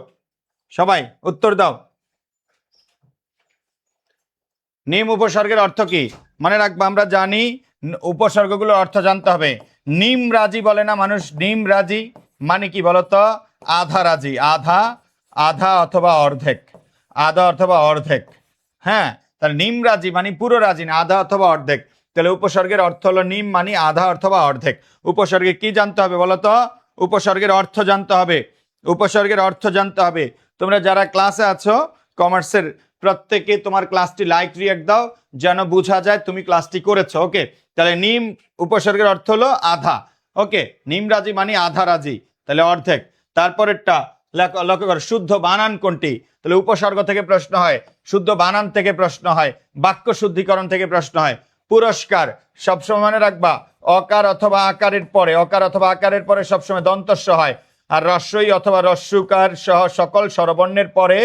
সবাই উত্তর দাও। নিম উপসর্গের অর্থ কি? মনে রাখবো, আমরা জানি উপসর্গগুলোর অর্থ জানতে হবে। নিম রাজি বলে না মানুষ, নিম রাজি মানে কি বলতো? আধা রাজি, আধা, আধা অথবা অর্ধেক, আধা অথবা অর্ধেক। হ্যাঁ, তাহলে নিম রাজি মানে পুরো রাজি না, আধা অথবা অর্ধেক। তাহলে উপসর্গের অর্থ হলো নিম মানে আধা অথবা অর্ধেক। উপসর্গে কি জানতে হবে বলতো? উপসর্গের অর্থ জানতে হবে, উপসর্গের অর্থ জানতে হবে। তোমরা যারা ক্লাসে আছো কমার্সের, প্রত্যেকে তোমার ক্লাসটি লাইক রিয়েক্ট দাও, যেন বোঝা যায় তুমি ক্লাসটি করেছো। ওকে, তাহলে নিম উপসর্গের অর্থ হলো আধা। ওকে, নিম রাজি মানে আধা রাজি, তাহলে অর্ধেক। তারপরেরটা লক্ষ্য কর, শুদ্ধ বানান কোনটি? তাহলে উপসর্গ থেকে প্রশ্ন হয়, শুদ্ধ বানান থেকে প্রশ্ন হয়, বাক্য শুদ্ধিকরণ থেকে প্রশ্ন হয়। পুরস্কার সবসময় মনে রাখবা, অকার অথবা আকারের পরে, অকার অথবা আকারের পরে সবসময় দন্তস্ব হয়। আর রস্বই অথবা রস্যকার সহ সকল স্বরবর্ণের পরে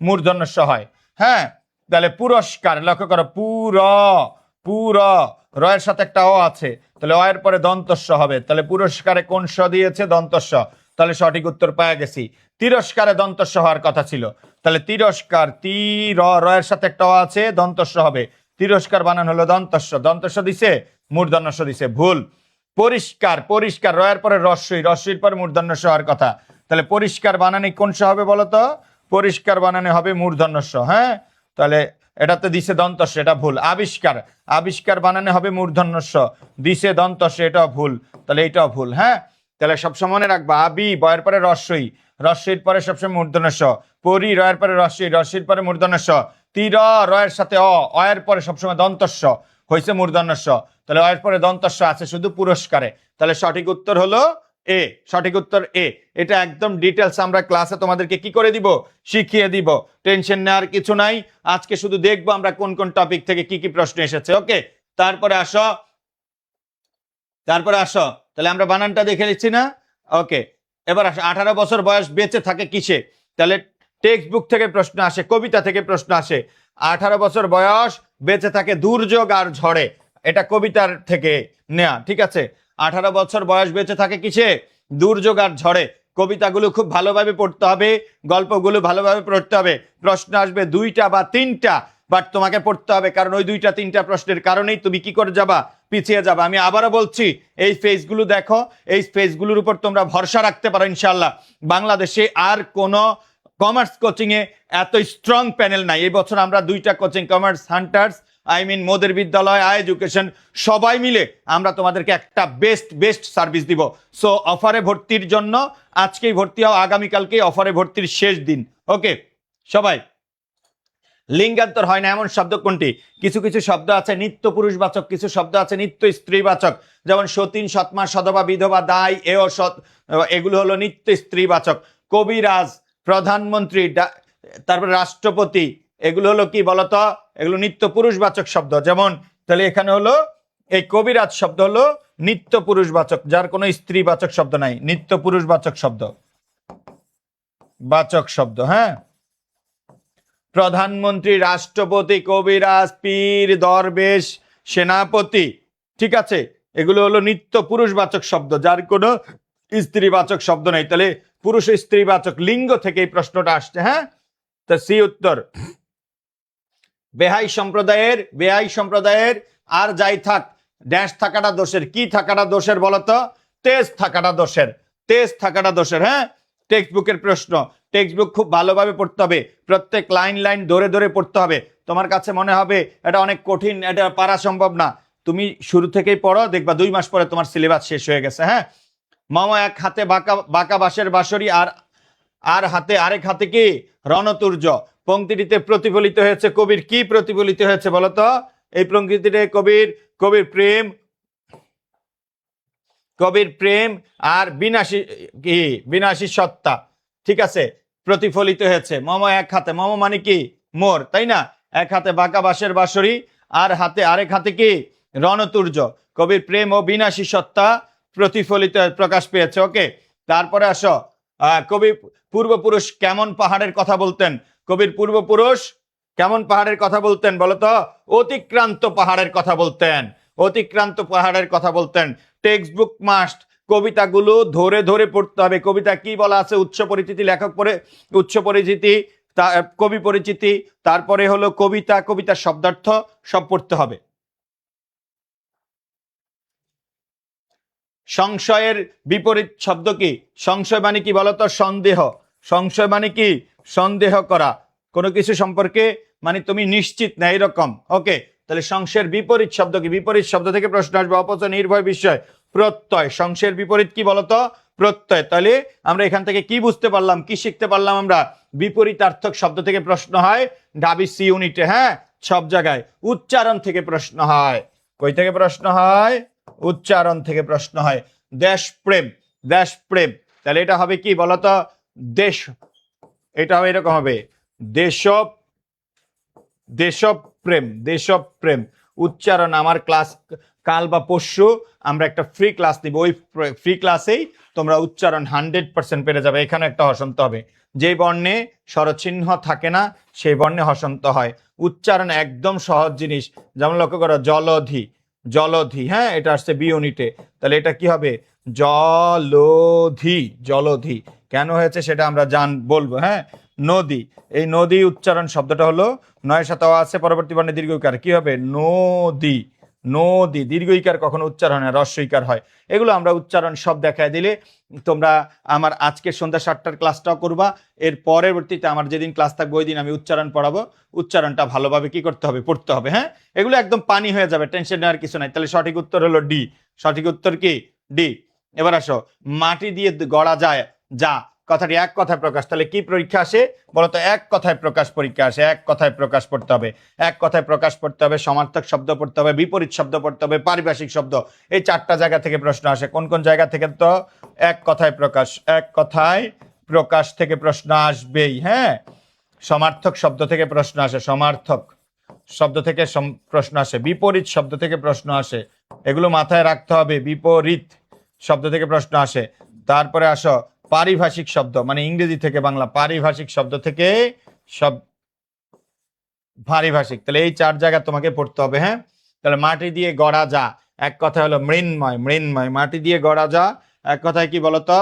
মূর্ধন্য স হয়। হ্যাঁ, তাহলে পুরস্কার লক্ষ্য করো, পুর রয়ের সাথে একটা অ আছে, তাহলে অ এর পরে দন্তস্ব হবে, তাহলে পুরস্কারে কোন স দিয়েছে? দন্তস্ব, তাহলে সঠিক উত্তর পাওয়া গেছি। তিরস্কারে দন্তস্ব হওয়ার কথা ছিল, তাহলে তিরস্কার, রয়ের সাথে একটা অ আছে, দন্তস্ব হবে, তিরস্কার বানান হলো দন্তস্ব, দন্তস্ব দিছে, মূর্ধন্য স দিছে, ভুল। পরিষ্কার, পরিষ্কার রয়ের পরে রস্বই, রস্বইর পরে মূর্ধন্য স হওয়ার কথা, তাহলে পরিষ্কার বানানে কোন স হবে বলতো? পরিষ্কার বানানে হবে মূর্ধন্য স। হ্যাঁ, তাহলে এটাতে দিছে দন্তস্ব, এটা ভুল। আবিষ্কার, আবিষ্কার বানানে হবে মূর্ধন্য স, দিছে দন্তস্ব, এটাও ভুল, তাহলে এটাও ভুল। হ্যাঁ, তাহলে সবসময় মনে রাখবা, আবি বয়ের পরে রস্বই, রস্বইর পরে সবসময় মূর্ধন্য স, পরি রয়ের পরে রস্বই, রস্বইর পরে মূর্ধন্য স, তীর রয়ের সাথে অয়ের পরে সবসময় দন্তস্ব হয়েছে মূর্ধন্য স, তাহলে অয়ের পরে দন্তস্ব আছে শুধু পুরস্কারে, তাহলে সঠিক উত্তর হলো এ, সঠিক উত্তর এ। এটা একদম ডিটেলস আমরা ক্লাসে তোমাদেরকে কি করে দিব? শিখিয়ে দিব, টেনশন নেওয়ার কিছু নাই। আজকে শুধু দেখবো আমরা কোন কোন টপিক থেকে কি কি প্রশ্ন এসেছে। ওকে, তারপরে আসো, তারপরে আসো, তাহলে আমরা বানানটা দেখে নিচ্ছি না? ওকে, এবার আসো, 18 বছর বয়স বেঁচে থাকে কিসে? তাহলে টেক্সট বুক থেকে প্রশ্ন আসে, কবিতা থেকে প্রশ্ন আসে। 18 বছর বয়স বেঁচে থাকে দুর্যোগ আর ঝড়ে, এটা কবিতার থেকে নেয়া, ঠিক আছে? 18 বছর বয়স বেঁচে থাকে কিসে? দুর্যোগ আর ঝড়ে। কবিতাগুলো খুব ভালোভাবে পড়তে হবে, গল্পগুলো ভালোভাবে পড়তে হবে। প্রশ্ন আসবে 2টা বা 3টা, বাট তোমাকে পড়তে হবে, কারণ ওই 2টা 3টা প্রশ্নের কারণেই তুমি কি করে যাবা? পিছিয়ে যাবা। আমি আবারও বলছি, এই পেজগুলো দেখো, এই পেজগুলোর উপর তোমরা ভরসা রাখতে পারো। ইনশাল্লাহ বাংলাদেশে আর কোনো কমার্স কোচিংয়ে এত স্ট্রং প্যানেল নাই। এই বছর আমরা 2টা কোচিং, কমার্স হান্টার্স, মোদের বিদ্যালয়, এডুকেশন, সবাই মিলে আমরা তোমাদেরকে একটা বেস্ট সার্ভিস দিব। সো অফারে ভর্তির জন্য আজকেই ভর্তি হও, আগামীকালকে অফারে ভর্তির শেষ দিন। ওকে, সবাই লিঙ্গান্তর হয় না এমন শব্দ কোনটি? কিছু কিছু শব্দ আছে নিত্য পুরুষবাচক, কিছু শব্দ আছে নিত্য স্ত্রীবাচক, যেমন সতীন, সৎমা, সধবা, বিধবা, দায়, এও সৎ, এগুলো হলো নিত্য স্ত্রীবাচক। কবিরাজ, প্রধানমন্ত্রী, তারপর রাষ্ট্রপতি, এগুলো হলো কি বলতো? এগুলো নিত্য পুরুষবাচক শব্দ। যেমন তাহলে এখানে হলো এই কবিরাজ শব্দ হলো নিত্য পুরুষবাচক, যার কোনো স্ত্রীবাচক শব্দ নাই, নিত্য পুরুষবাচক শব্দ, বাচক শব্দ। হ্যাঁ, প্রধানমন্ত্রী, রাষ্ট্রপতি, কবিরাজ, পীর, দরবেশ, সেনাপতি, ঠিক আছে, এগুলো হলো নিত্য পুরুষবাচক শব্দ, যার কোনো স্ত্রীবাচক শব্দ নেই। তাহলে পুরুষ স্ত্রীবাচক লিঙ্গ থেকে এই প্রশ্নটা আসছে। হ্যাঁ, তো সি উত্তর। বেহাই সম্প্রদায়ের আর যাই থাক, ড্যাশ থাকাটা দোষের। কি থাকাটা দোষের বলতো? তেজ থাকাটা দোষের। হ্যাঁ, টেক্সট বুকের প্রশ্ন। টেক্সট বুক খুব ভালোভাবে পড়তে হবে, প্রত্যেক লাইন ধরে ধরে পড়তে হবে। তোমার কাছে মনে হবে এটা অনেক কঠিন, এটা পারা সম্ভব না, তুমি শুরু থেকেই পড়ো, দেখবা 2 মাস পরে তোমার সিলেবাস শেষ হয়ে গেছে। হ্যাঁ, মামা এক হাতে বাঁকা বাঁশের বাঁশরি, আর আরেক হাতে কি? রণতুর্য। পংক্তিটিতে প্রতিফলিত হয়েছে কবির কি প্রতিফলিত হয়েছে বলতো? এই পংক্তিতে কবির প্রেম আর বিনাশী সত্তা, ঠিক আছে, প্রতিফলিত হয়েছে। মম এক হাতে, মম মানে কি? মোর, তাই না? এক হাতে বাঁকা বাঁশের বাঁশরি, আরেক হাতে কি? রণতুর্য। কবির প্রেম ও বিনাশী সত্তা প্রতিফলিত প্রকাশ পেয়েছে। ওকে, তারপরে আসো, কবি পূর্বপুরুষ কেমন পাহাড়ের কথা বলতেন? কবির পূর্বপুরুষ কেমন পাহাড়ের কথা বলতেন বলতো? অতিক্রান্ত পাহাড়ের কথা বলতেন। টেক্সট বুক মাস্ট, কবিতাগুলো ধরে ধরে পড়তে হবে। কবিতা কি বলা আছে? উৎস পরিচিতি, লেখক পরে উৎস পরিচিতি, কবি পরিচিতি, তারপরে হলো কবিতার শব্দার্থ, সব পড়তে হবে। সংশয়ের বিপরীত শব্দ কি? সংশয় মানে কি বলতো? সন্দেহ। সংশয় মানে কি? সন্দেহ করা কোনো কিছু সম্পর্কে, মানে তুমি নিশ্চিত না, এরকম। ওকে, তাহলে সংশয়ের বিপরীত শব্দ কি? বিপরীত শব্দ থেকে প্রশ্ন আসবে। অপচয়, নির্ভয়, বিস্ময়, প্রত্যয়। সংশয়ের বিপরীত কি বলতো? প্রত্যয়। তাহলে আমরা এখান থেকে কি বুঝতে পারলাম, কি শিখতে পারলাম আমরা? বিপরীতার্থক শব্দ থেকে প্রশ্ন হয় ঢাবি সি ইউনিটে। হ্যাঁ, সব জায়গায় উচ্চারণ থেকে প্রশ্ন হয়। কই থেকে প্রশ্ন হয়? উচ্চারণ থেকে প্রশ্ন হয়। দেশপ্রেম, তাহলে এটা হবে কি বলতো? দেশ, এটা হবে এরকম হবে, দেশপ্রেম। উচ্চারণ আমার ক্লাস কাল বা পরশু আমরা একটা ফ্রি ক্লাস নিব, ওই ফ্রি ক্লাসেই তোমরা উচ্চারণ 100% পেরে যাবে। এখানে একটা হসন্ত হবে, যে বর্ণে স্বরচিহ্ন থাকে না সেই বর্ণে হসন্ত হয়। উচ্চারণ একদম সহজ জিনিস। যেমন লক্ষ্য করো, জলধি। হ্যাঁ, এটা আসছে বি ইউনিটে, তাহলে এটা কি হবে? জলধি। কেন হয়েছে সেটা আমরা বলবো। হ্যাঁ, নদী, এই নদী উচ্চারণ শব্দটা হলো নয়ের সাথে আছে, পরবর্তী বর্ণে দীর্ঘইকার, কি হবে? নদী। দীর্ঘইকার কখনো উচ্চারণ হয়, হ্রস্বইকার হয়। এগুলো আমরা উচ্চারণ সব দেখায় দিলে তোমরা আমার আজকে সন্ধ্যা 7টার ক্লাসটাও করবা। এর পরবর্তীতে আমার যেদিন ক্লাস থাকবে ওই দিন আমি উচ্চারণ পড়াবো। উচ্চারণটা ভালোভাবে কি করতে হবে? পড়তে হবে। হ্যাঁ, এগুলো একদম পানি হয়ে যাবে, টেনশন নেওয়ার কিছু নাই। তাহলে সঠিক উত্তর হলো ডি। সঠিক উত্তর কি? ডি। এবার আসো, মাটি দিয়ে গড়া যায় যা, কথাটি এক কথায় প্রকাশ। তাহলে কি পরীক্ষা আসে বলতো? এক কথায় প্রকাশ পরীক্ষা আসে। এক কথায় প্রকাশ পড়তে হবে, সমার্থক শব্দ পড়তে হবে, বিপরীত শব্দ পড়তে হবে, পারিভাষিক শব্দ। এই 4টা জায়গা থেকে প্রশ্ন আসে। কোন কোন জায়গা থেকে? তো এক কথায় প্রকাশ থেকে প্রশ্ন আসবেই। হ্যাঁ, সমার্থক শব্দ থেকে প্রশ্ন আসে, বিপরীত শব্দ থেকে প্রশ্ন আসে, এগুলো মাথায় রাখতে হবে। বিপরীত শব্দ থেকে প্রশ্ন আসে। তারপরে আসো পারিভাষিক শব্দ, মানে ইংরেজি থেকে বাংলা, পারিভাষিক শব্দ থেকে পারিভাষিক। তাহলে এই 4 জায়গা তোমাকে পড়তে হবে। হ্যাঁ, তাহলে মাটি দিয়ে গড়া যা, এক কথা হলো মৃন্ময়। মাটি দিয়ে গড়া যা, এক কথায় কি বলতো?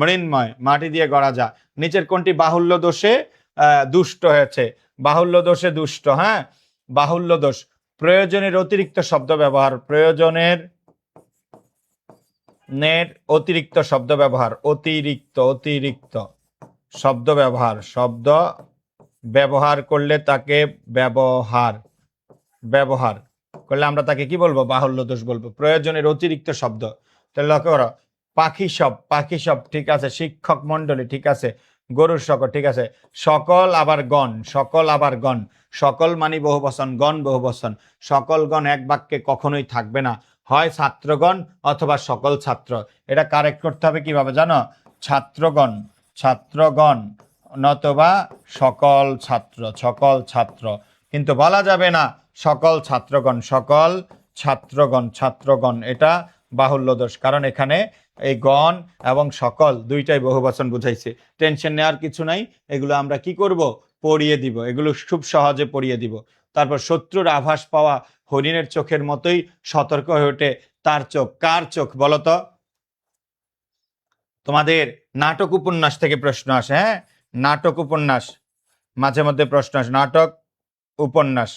মৃন্ময়, মাটি দিয়ে গড়া যা। নিচের কোনটি বাহুল্য দোষে দুষ্ট হয়েছে? বাহুল্য দোষে দুষ্ট। হ্যাঁ, বাহুল্য দোষ, প্রয়োজনের অতিরিক্ত শব্দ ব্যবহার, অতিরিক্ত শব্দ ব্যবহার করলে তাকে ব্যবহার করলে আমরা তাকে কি বলবো? বাহুল্য দোষ বলবো। প্রয়োজনের অতিরিক্ত শব্দ। তাহলে লক্ষ্য করো, পাখি সব, ঠিক আছে। শিক্ষক মন্ডলী, ঠিক আছে। গরুর সকল, ঠিক আছে। সকল আবার গণ, সকল মানে বহুবচন, গণ বহুবচন। সকল গণ এক বাক্যে কখনোই থাকবে না, হয় ছাত্রগণ অথবা সকল ছাত্র। এটা কারেক্ট করতে হবে কিভাবে জানো? ছাত্রগণ নতবা সকল ছাত্র, কিন্তু বলা যাবে না সকল ছাত্রগণ, এটা বাহুল্য দোষ। কারণ এখানে এই গণ এবং সকল দুইটাই বহুবচন বুঝাইছে। টেনশন নেওয়ার কিছু নাই, এগুলো আমরা কি করব? পড়িয়ে দিব, এগুলো খুব সহজে পড়িয়ে দিব। তারপর শত্রুর আভাস পাওয়া হরিণের চোখের মতোই সতর্ক হয়ে ওঠে তার চোখ। কার চোখ বলতো? তোমাদের নাটক উপন্যাস থেকে প্রশ্ন আসে, হ্যাঁ, নাটক উপন্যাস মাঝে মধ্যে প্রশ্ন আসে, নাটক উপন্যাস,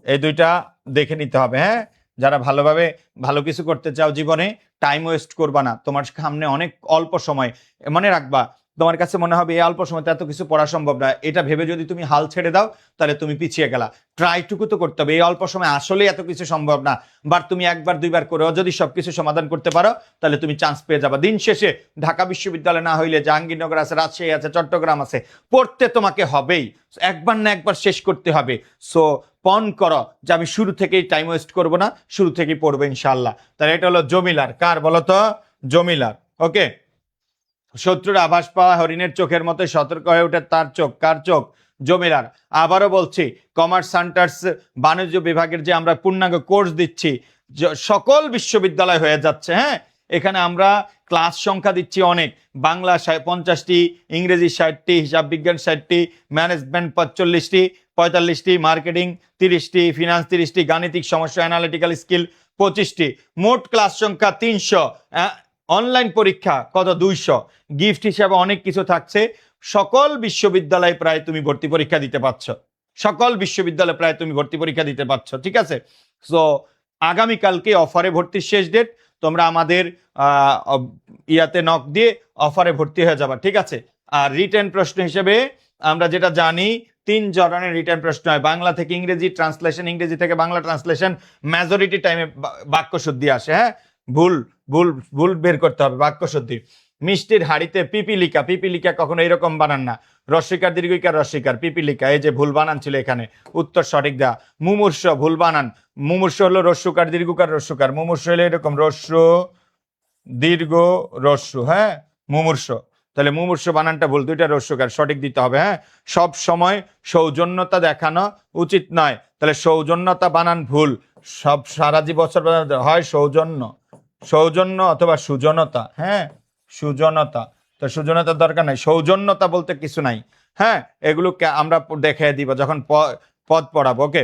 এই দুইটা দেখে নিতে হবে। হ্যাঁ, যারা ভালোভাবে ভালো কিছু করতে চাও জীবনে, টাইম ওয়েস্ট করবা না। তোমার সামনে অনেক অল্প সময়, মনে রাখবা তোমার কাছে মনে হবে এই অল্প সময়তে এত কিছু পড়া সম্ভব না, এটা ভেবে যদি তুমি হাল ছেড়ে দাও তাহলে তুমি পিছিয়ে গেলা। ট্রাইটুকু তো করতে হবে, এই অল্প সময় আসলে এত কিছু সম্ভব না, বাট তুমি একবার দুইবার করেও যদি সবকিছু সমাধান করতে পারো তাহলে তুমি চান্স পেয়ে যাবা। দিন শেষে ঢাকা বিশ্ববিদ্যালয় না হইলে জাহাঙ্গীরনগর আছে, রাজশাহী আছে, চট্টগ্রাম আছে, পড়তে তোমাকে হবেই, একবার না একবার শেষ করতে হবে। সো পণ করো যে আমি শুরু থেকেই টাইম ওয়েস্ট করবো না, শুরু থেকেই পড়বো ইনশাল্লাহ। তাহলে এটা হলো জমিলার। কার বলতো? জমিলার। ওকে, শত্রুর আভাস পাওয়া হরিণের চোখের মতো সতর্ক হয়ে ওঠে তার চোখ। কার চোখ? জমিলার। আবারও বলছি, কমার্স সেন্টার্স বাণিজ্য বিভাগের যে আমরা পূর্ণাঙ্গ কোর্স দিচ্ছি সকল বিশ্ববিদ্যালয় হয়ে যাচ্ছে। হ্যাঁ, এখানে আমরা ক্লাস সংখ্যা দিচ্ছি অনেক, বাংলা 50টি, ইংরেজি 60টি, হিসাব বিজ্ঞান 60টি, ম্যানেজমেন্ট 45টি, 45টি, মার্কেটিং 30টি, ফিনান্স 30টি, গাণিতিক সমস্যা অ্যানালিটিক্যাল স্কিল 25টি, মোট ক্লাস সংখ্যা 300, অনলাইন পরীক্ষা কত? 200। গিফট হিসাবে অনেক কিছু থাকছে। সকল বিশ্ববিদ্যালয়ে প্রায় তুমি ভর্তি পরীক্ষা দিতে পারছো, সকল বিশ্ববিদ্যালয়ে প্রায় তুমি ভর্তি পরীক্ষা দিতে পারছো, ঠিক আছে? সো আগামীকালকে অফারে ভর্তির শেষ ডেট, তোমরা আমাদের ইয়াতে নক দিয়ে অফারে ভর্তি হয়ে যাবা, ঠিক আছে? আর রিটেন প্রশ্ন হিসেবে আমরা যেটা জানি 3 ধরনের রিটেন প্রশ্ন হয়, বাংলা থেকে ইংরেজি ট্রান্সলেশন, ইংরেজি থেকে বাংলা ট্রান্সলেশন, মেজরিটি টাইমে বাক্য শুদ্ধি আসে। হ্যাঁ, ভুল ভুল ভুল বের করতে হবে, বাক্য শুদ্ধি। মিষ্টির হাড়িতে পিপিলিকা, পিপিলিকা কখনো এরকম বানান না, রস্বীকার দীর্ঘিকার রস্বীকার, পিপিলিকা, এই যে ভুল বানান ছিল এখানে, উত্তর সঠিক দেওয়া। মুমূর্ষ, ভুল বানান, মুমূর্ষ হলো রস্যকার দীর্ঘকার রস্যকার, মুমূর্ষ হলো এরকম রস্য দীর্ঘ রস্য, হ্যাঁ, মুমূর্ষ। তাহলে মুমূর্ষ বানানটা ভুল, দুইটা রস্যকার, সঠিক দিতে হবে। হ্যাঁ, সব সময় সৌজন্যতা দেখানো উচিত নয়, তাহলে সৌজন্যতা বানান ভুল, সব সারা বছর হয় সৌজন্য, সৌজন্য অথবা সুজনতা। হ্যাঁ, সুজনতা, তো সুজনতার দরকার নাই, সৌজন্যতা বলতে কিছু নাই। হ্যাঁ, এগুলো আমরা দেখে দিব যখন পদ পড়াবো। ওকে,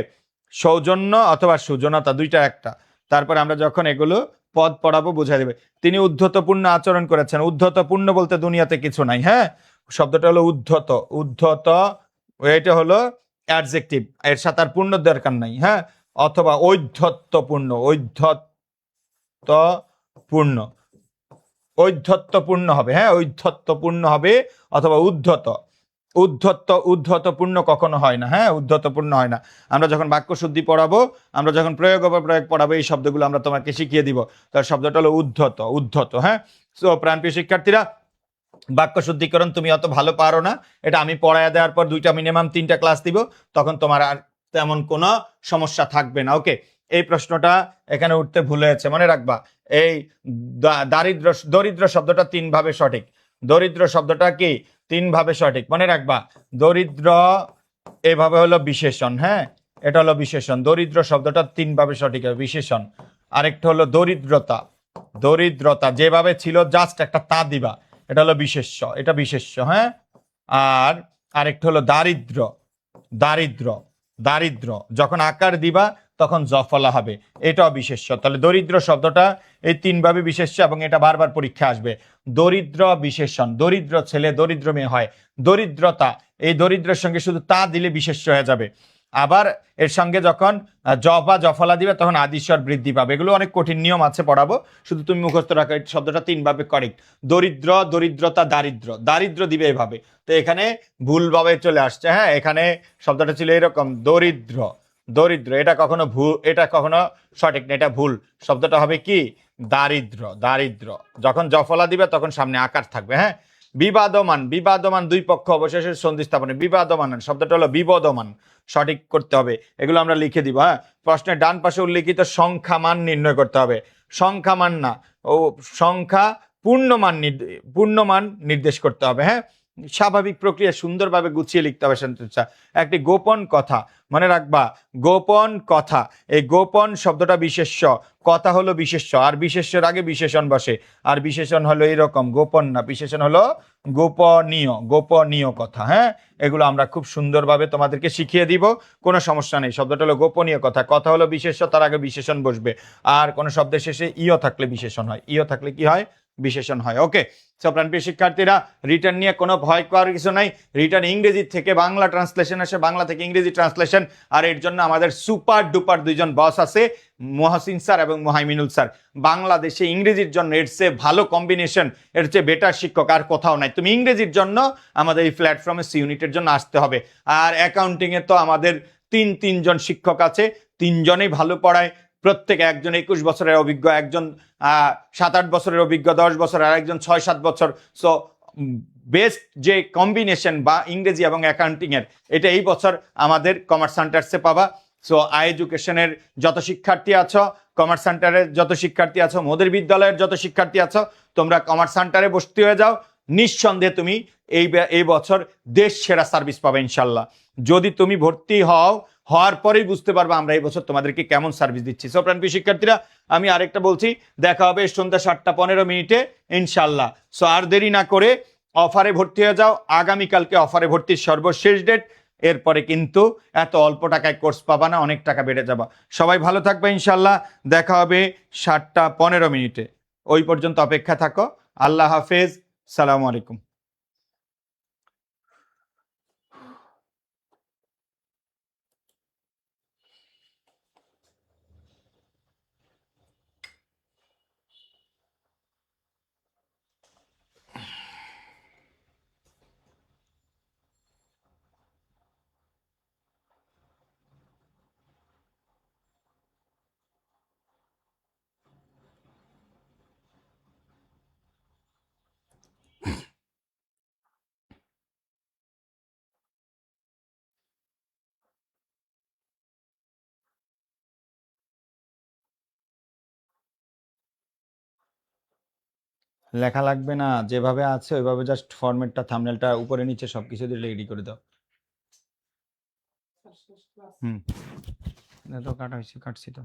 সৌজন্য অথবা সুজনতা দুইটা একটা, তারপরে আমরা যখন এগুলো পদ পড়াবো বুঝাই দেবে। তিনি উদ্ধতপূর্ণ আচরণ করেছেন, উদ্ধতপূর্ণ বলতে দুনিয়াতে কিছু নাই। হ্যাঁ, শব্দটা হলো উদ্ধত, উদ্ধত, এটা হলো অ্যাডজেক্টিভ, এর সাথে আর পূর্ণ দরকার নাই। হ্যাঁ, অথবা ঔদ্ধত্যপূর্ণ, ঔদ্ধত্যপূর্ণ, ঔদ্ধত্যপূর্ণ হবে। হ্যাঁ, ঔদ্ধত্যপূর্ণ হবে, অথবা উদ্ধত, উদ্ধতপূর্ণ কখনো হয় না। হ্যাঁ, উদ্ধতপূর্ণ হয় না। আমরা যখন বাক্য শুদ্ধি পড়াবো, আমরা যখন প্রয়োগ অপপ্রয়োগ পড়াবো, এই শব্দগুলো আমরা তোমাকে শিখিয়ে দিব। তার শব্দটা হলো উদ্ধত, উদ্ধত। হ্যাঁ, সো প্রাণপ্রিয় শিক্ষার্থীরা, বাক্য শুদ্ধিকরণ তুমি অত ভালো পারো না, এটা আমি পড়ায় দেওয়ার পর মিনিমাম 3টা ক্লাস দিব, তখন তোমার আর তেমন কোনো সমস্যা থাকবে না। ওকে, এই প্রশ্নটা এখানে উঠতে ভুলে গেছে, মনে রাখবা। এই দরিদ্র শব্দটা 3 ভাবে সঠিক, দরিদ্র শব্দটা কি 3 ভাবে সঠিক, মনে রাখবা। দরিদ্র এভাবে হলো বিশেষণ, হ্যাঁ, এটা হলো বিশেষণ, দরিদ্র শব্দটা 3 ভাবে সঠিক হবে, বিশেষণ। আরেকটা হলো দরিদ্রতা, দরিদ্রতা যেভাবে ছিল জাস্ট একটা তা দিবা, এটা হলো বিশেষ্য, এটা বিশেষ্য। হ্যাঁ, আর আরেকটা হলো দারিদ্র, দারিদ্র, দারিদ্র যখন আকার দিবা তখন জফলা হবে, এটাও বিশেষ্য। তাহলে দরিদ্র শব্দটা এই 3 ভাবে বিশেষ্য, এবং এটা বারবার পরীক্ষা আসবে। দরিদ্র বিশেষণ, দরিদ্র ছেলে দরিদ্র মেয়ে হয়, দরিদ্রতা, এই দরিদ্রের সঙ্গে শুধু তা দিলে বিশেষ্য হয়ে যাবে। আবার এর সঙ্গে যখন বা জফলা দিবে তখন আদিস্বর বৃদ্ধি পাবে। এগুলো অনেক কঠিন নিয়ম আছে, পড়াবো, শুধু তুমি মুখস্থ রাখো। এই শব্দটা 3 ভাবে কারেক্ট, দরিদ্র, দরিদ্রতা, দারিদ্র, দারিদ্র দিবে এভাবে, তো এখানে ভুলভাবে চলে আসছে। হ্যাঁ, এখানে শব্দটা ছিল এরকম, দরিদ্র, দরিদ্র, এটা কখনো ভুল, এটা কখনো সঠিক না, এটা ভুল। শব্দটা হবে কি? দারিদ্র, দারিদ্র। যখন জফলা দিবে তখন সামনে আকার থাকবে। হ্যাঁ, বিবাদমান, বিবাদমান, 2 পক্ষ অবশেষে সন্ধি স্থাপনে, বিবাদমান শব্দটা হলো বিবদমান, সঠিক করতে হবে। এগুলো আমরা লিখে দিব। হ্যাঁ, প্রশ্নের ডান পাশে উল্লেখিত সংখ্যা মান নির্ণয় করতে হবে, সংখ্যা মান না, ও সংখ্যা পূর্ণমান, পূর্ণমান নির্দেশ করতে হবে। হ্যাঁ, স্বাভাবিক প্রক্রিয়া সুন্দরভাবে গুছিয়ে লিখতে হবে। একটি গোপন কথা, মনে রাখবা, গোপন কথা, এই গোপন শব্দটা বিশেষ্য, কথা হলো বিশেষ্য, আর বিশেষ্যের আগে বিশেষণ বসে, আর বিশেষণ হলো এরকম, গোপন না, বিশেষণ হলো গোপনীয়, গোপনীয় কথা, হ্যাঁ, এগুলো আমরা খুব সুন্দরভাবে তোমাদেরকে শিখিয়ে দিব, কোনো সমস্যা নেই। শব্দটা হলো গোপনীয় কথা, কথা হলো বিশেষ্য, তার আগে বিশেষণ বসবে, আর কোনো শব্দের শেষে ইও থাকলে বিশেষণ হয়, ইও থাকলে কি হয়, বিশেষণ হয়। ওকে, প্রিয় শিক্ষার্থীরা, রিটার্ন নিয়ে কোনো ভয় করার কিছু নাই। রিটার্ন ইংরেজি থেকে বাংলা ট্রান্সলেশন আসে, বাংলা থেকে ইংরেজি ট্রান্সলেশন, আর এর জন্য আমাদের সুপার ডুপার দুইজন বস আছে, মহসিন স্যার এবং মোহাইমিনুল স্যার। বাংলাদেশে ইংরেজির জন্য এর চেয়ে ভালো কম্বিনেশন, এর চেয়ে বেটার শিক্ষক আর কোথাও নাই। তুমি ইংরেজির জন্য আমাদের এই প্ল্যাটফর্মে সি ইউনিটের জন্য আসতে হবে। আর অ্যাকাউন্টিংয়ে তো আমাদের তিনজন শিক্ষক আছে, তিনজনেই ভালো পড়ায়। প্রত্যেকে, একজন 21 বছরের অভিজ্ঞ, একজন 7-8 বছরের অভিজ্ঞ, 10 বছর, আর একজন 6-7 বছর। সো বেস্ট যে কম্বিনেশন বা ইংরেজি এবং অ্যাকাউন্টিংয়ের, এটা এই বছর আমাদের কমার্স সেন্টার্সে পাবা। সো আই এডুকেশনের যত শিক্ষার্থী আছো, কমার্স সেন্টারের যত শিক্ষার্থী আছো, মোদের বিদ্যালয়ের যত শিক্ষার্থী আছো, তোমরা কমার্স সেন্টারে ভর্তি হয়ে যাও। নিঃসন্দেহে তুমি এই বছর দেশ সেরা সার্ভিস পাবে ইনশাল্লাহ। যদি তুমি ভর্তি হওয়ার পরেই বুঝতে পারবে আমরা এই বছর তোমাদেরকে কেমন সার্ভিস দিচ্ছি। সো প্রিয় শিক্ষার্থীরা, আমি আরেকটা বলছি, দেখা হবে সন্ধ্যা 7:15 ইনশাল্লাহ। সো আর দেরি না করে অফারে ভর্তি হয়ে যাও। আগামীকালকে অফারে ভর্তির সর্বশেষ ডেট। এরপরে কিন্তু এত অল্প টাকায় কোর্স পাবা না, অনেক টাকা বেড়ে যাবা। সবাই ভালো থাকবে ইনশাল্লাহ। দেখা হবে 7:15। ওই পর্যন্ত অপেক্ষা থাকো। আল্লাহ হাফেজ, সালামু আলাইকুম। লেখা লাগবে না, যেভাবে আছে ওইভাবে জাস্ট ফরম্যাটটা, থাম্বনেলটা উপরে নিচে সবকিছু দিয়ে রেডি করে দাও। তো কাটা হয়েছে, কাটছি তো।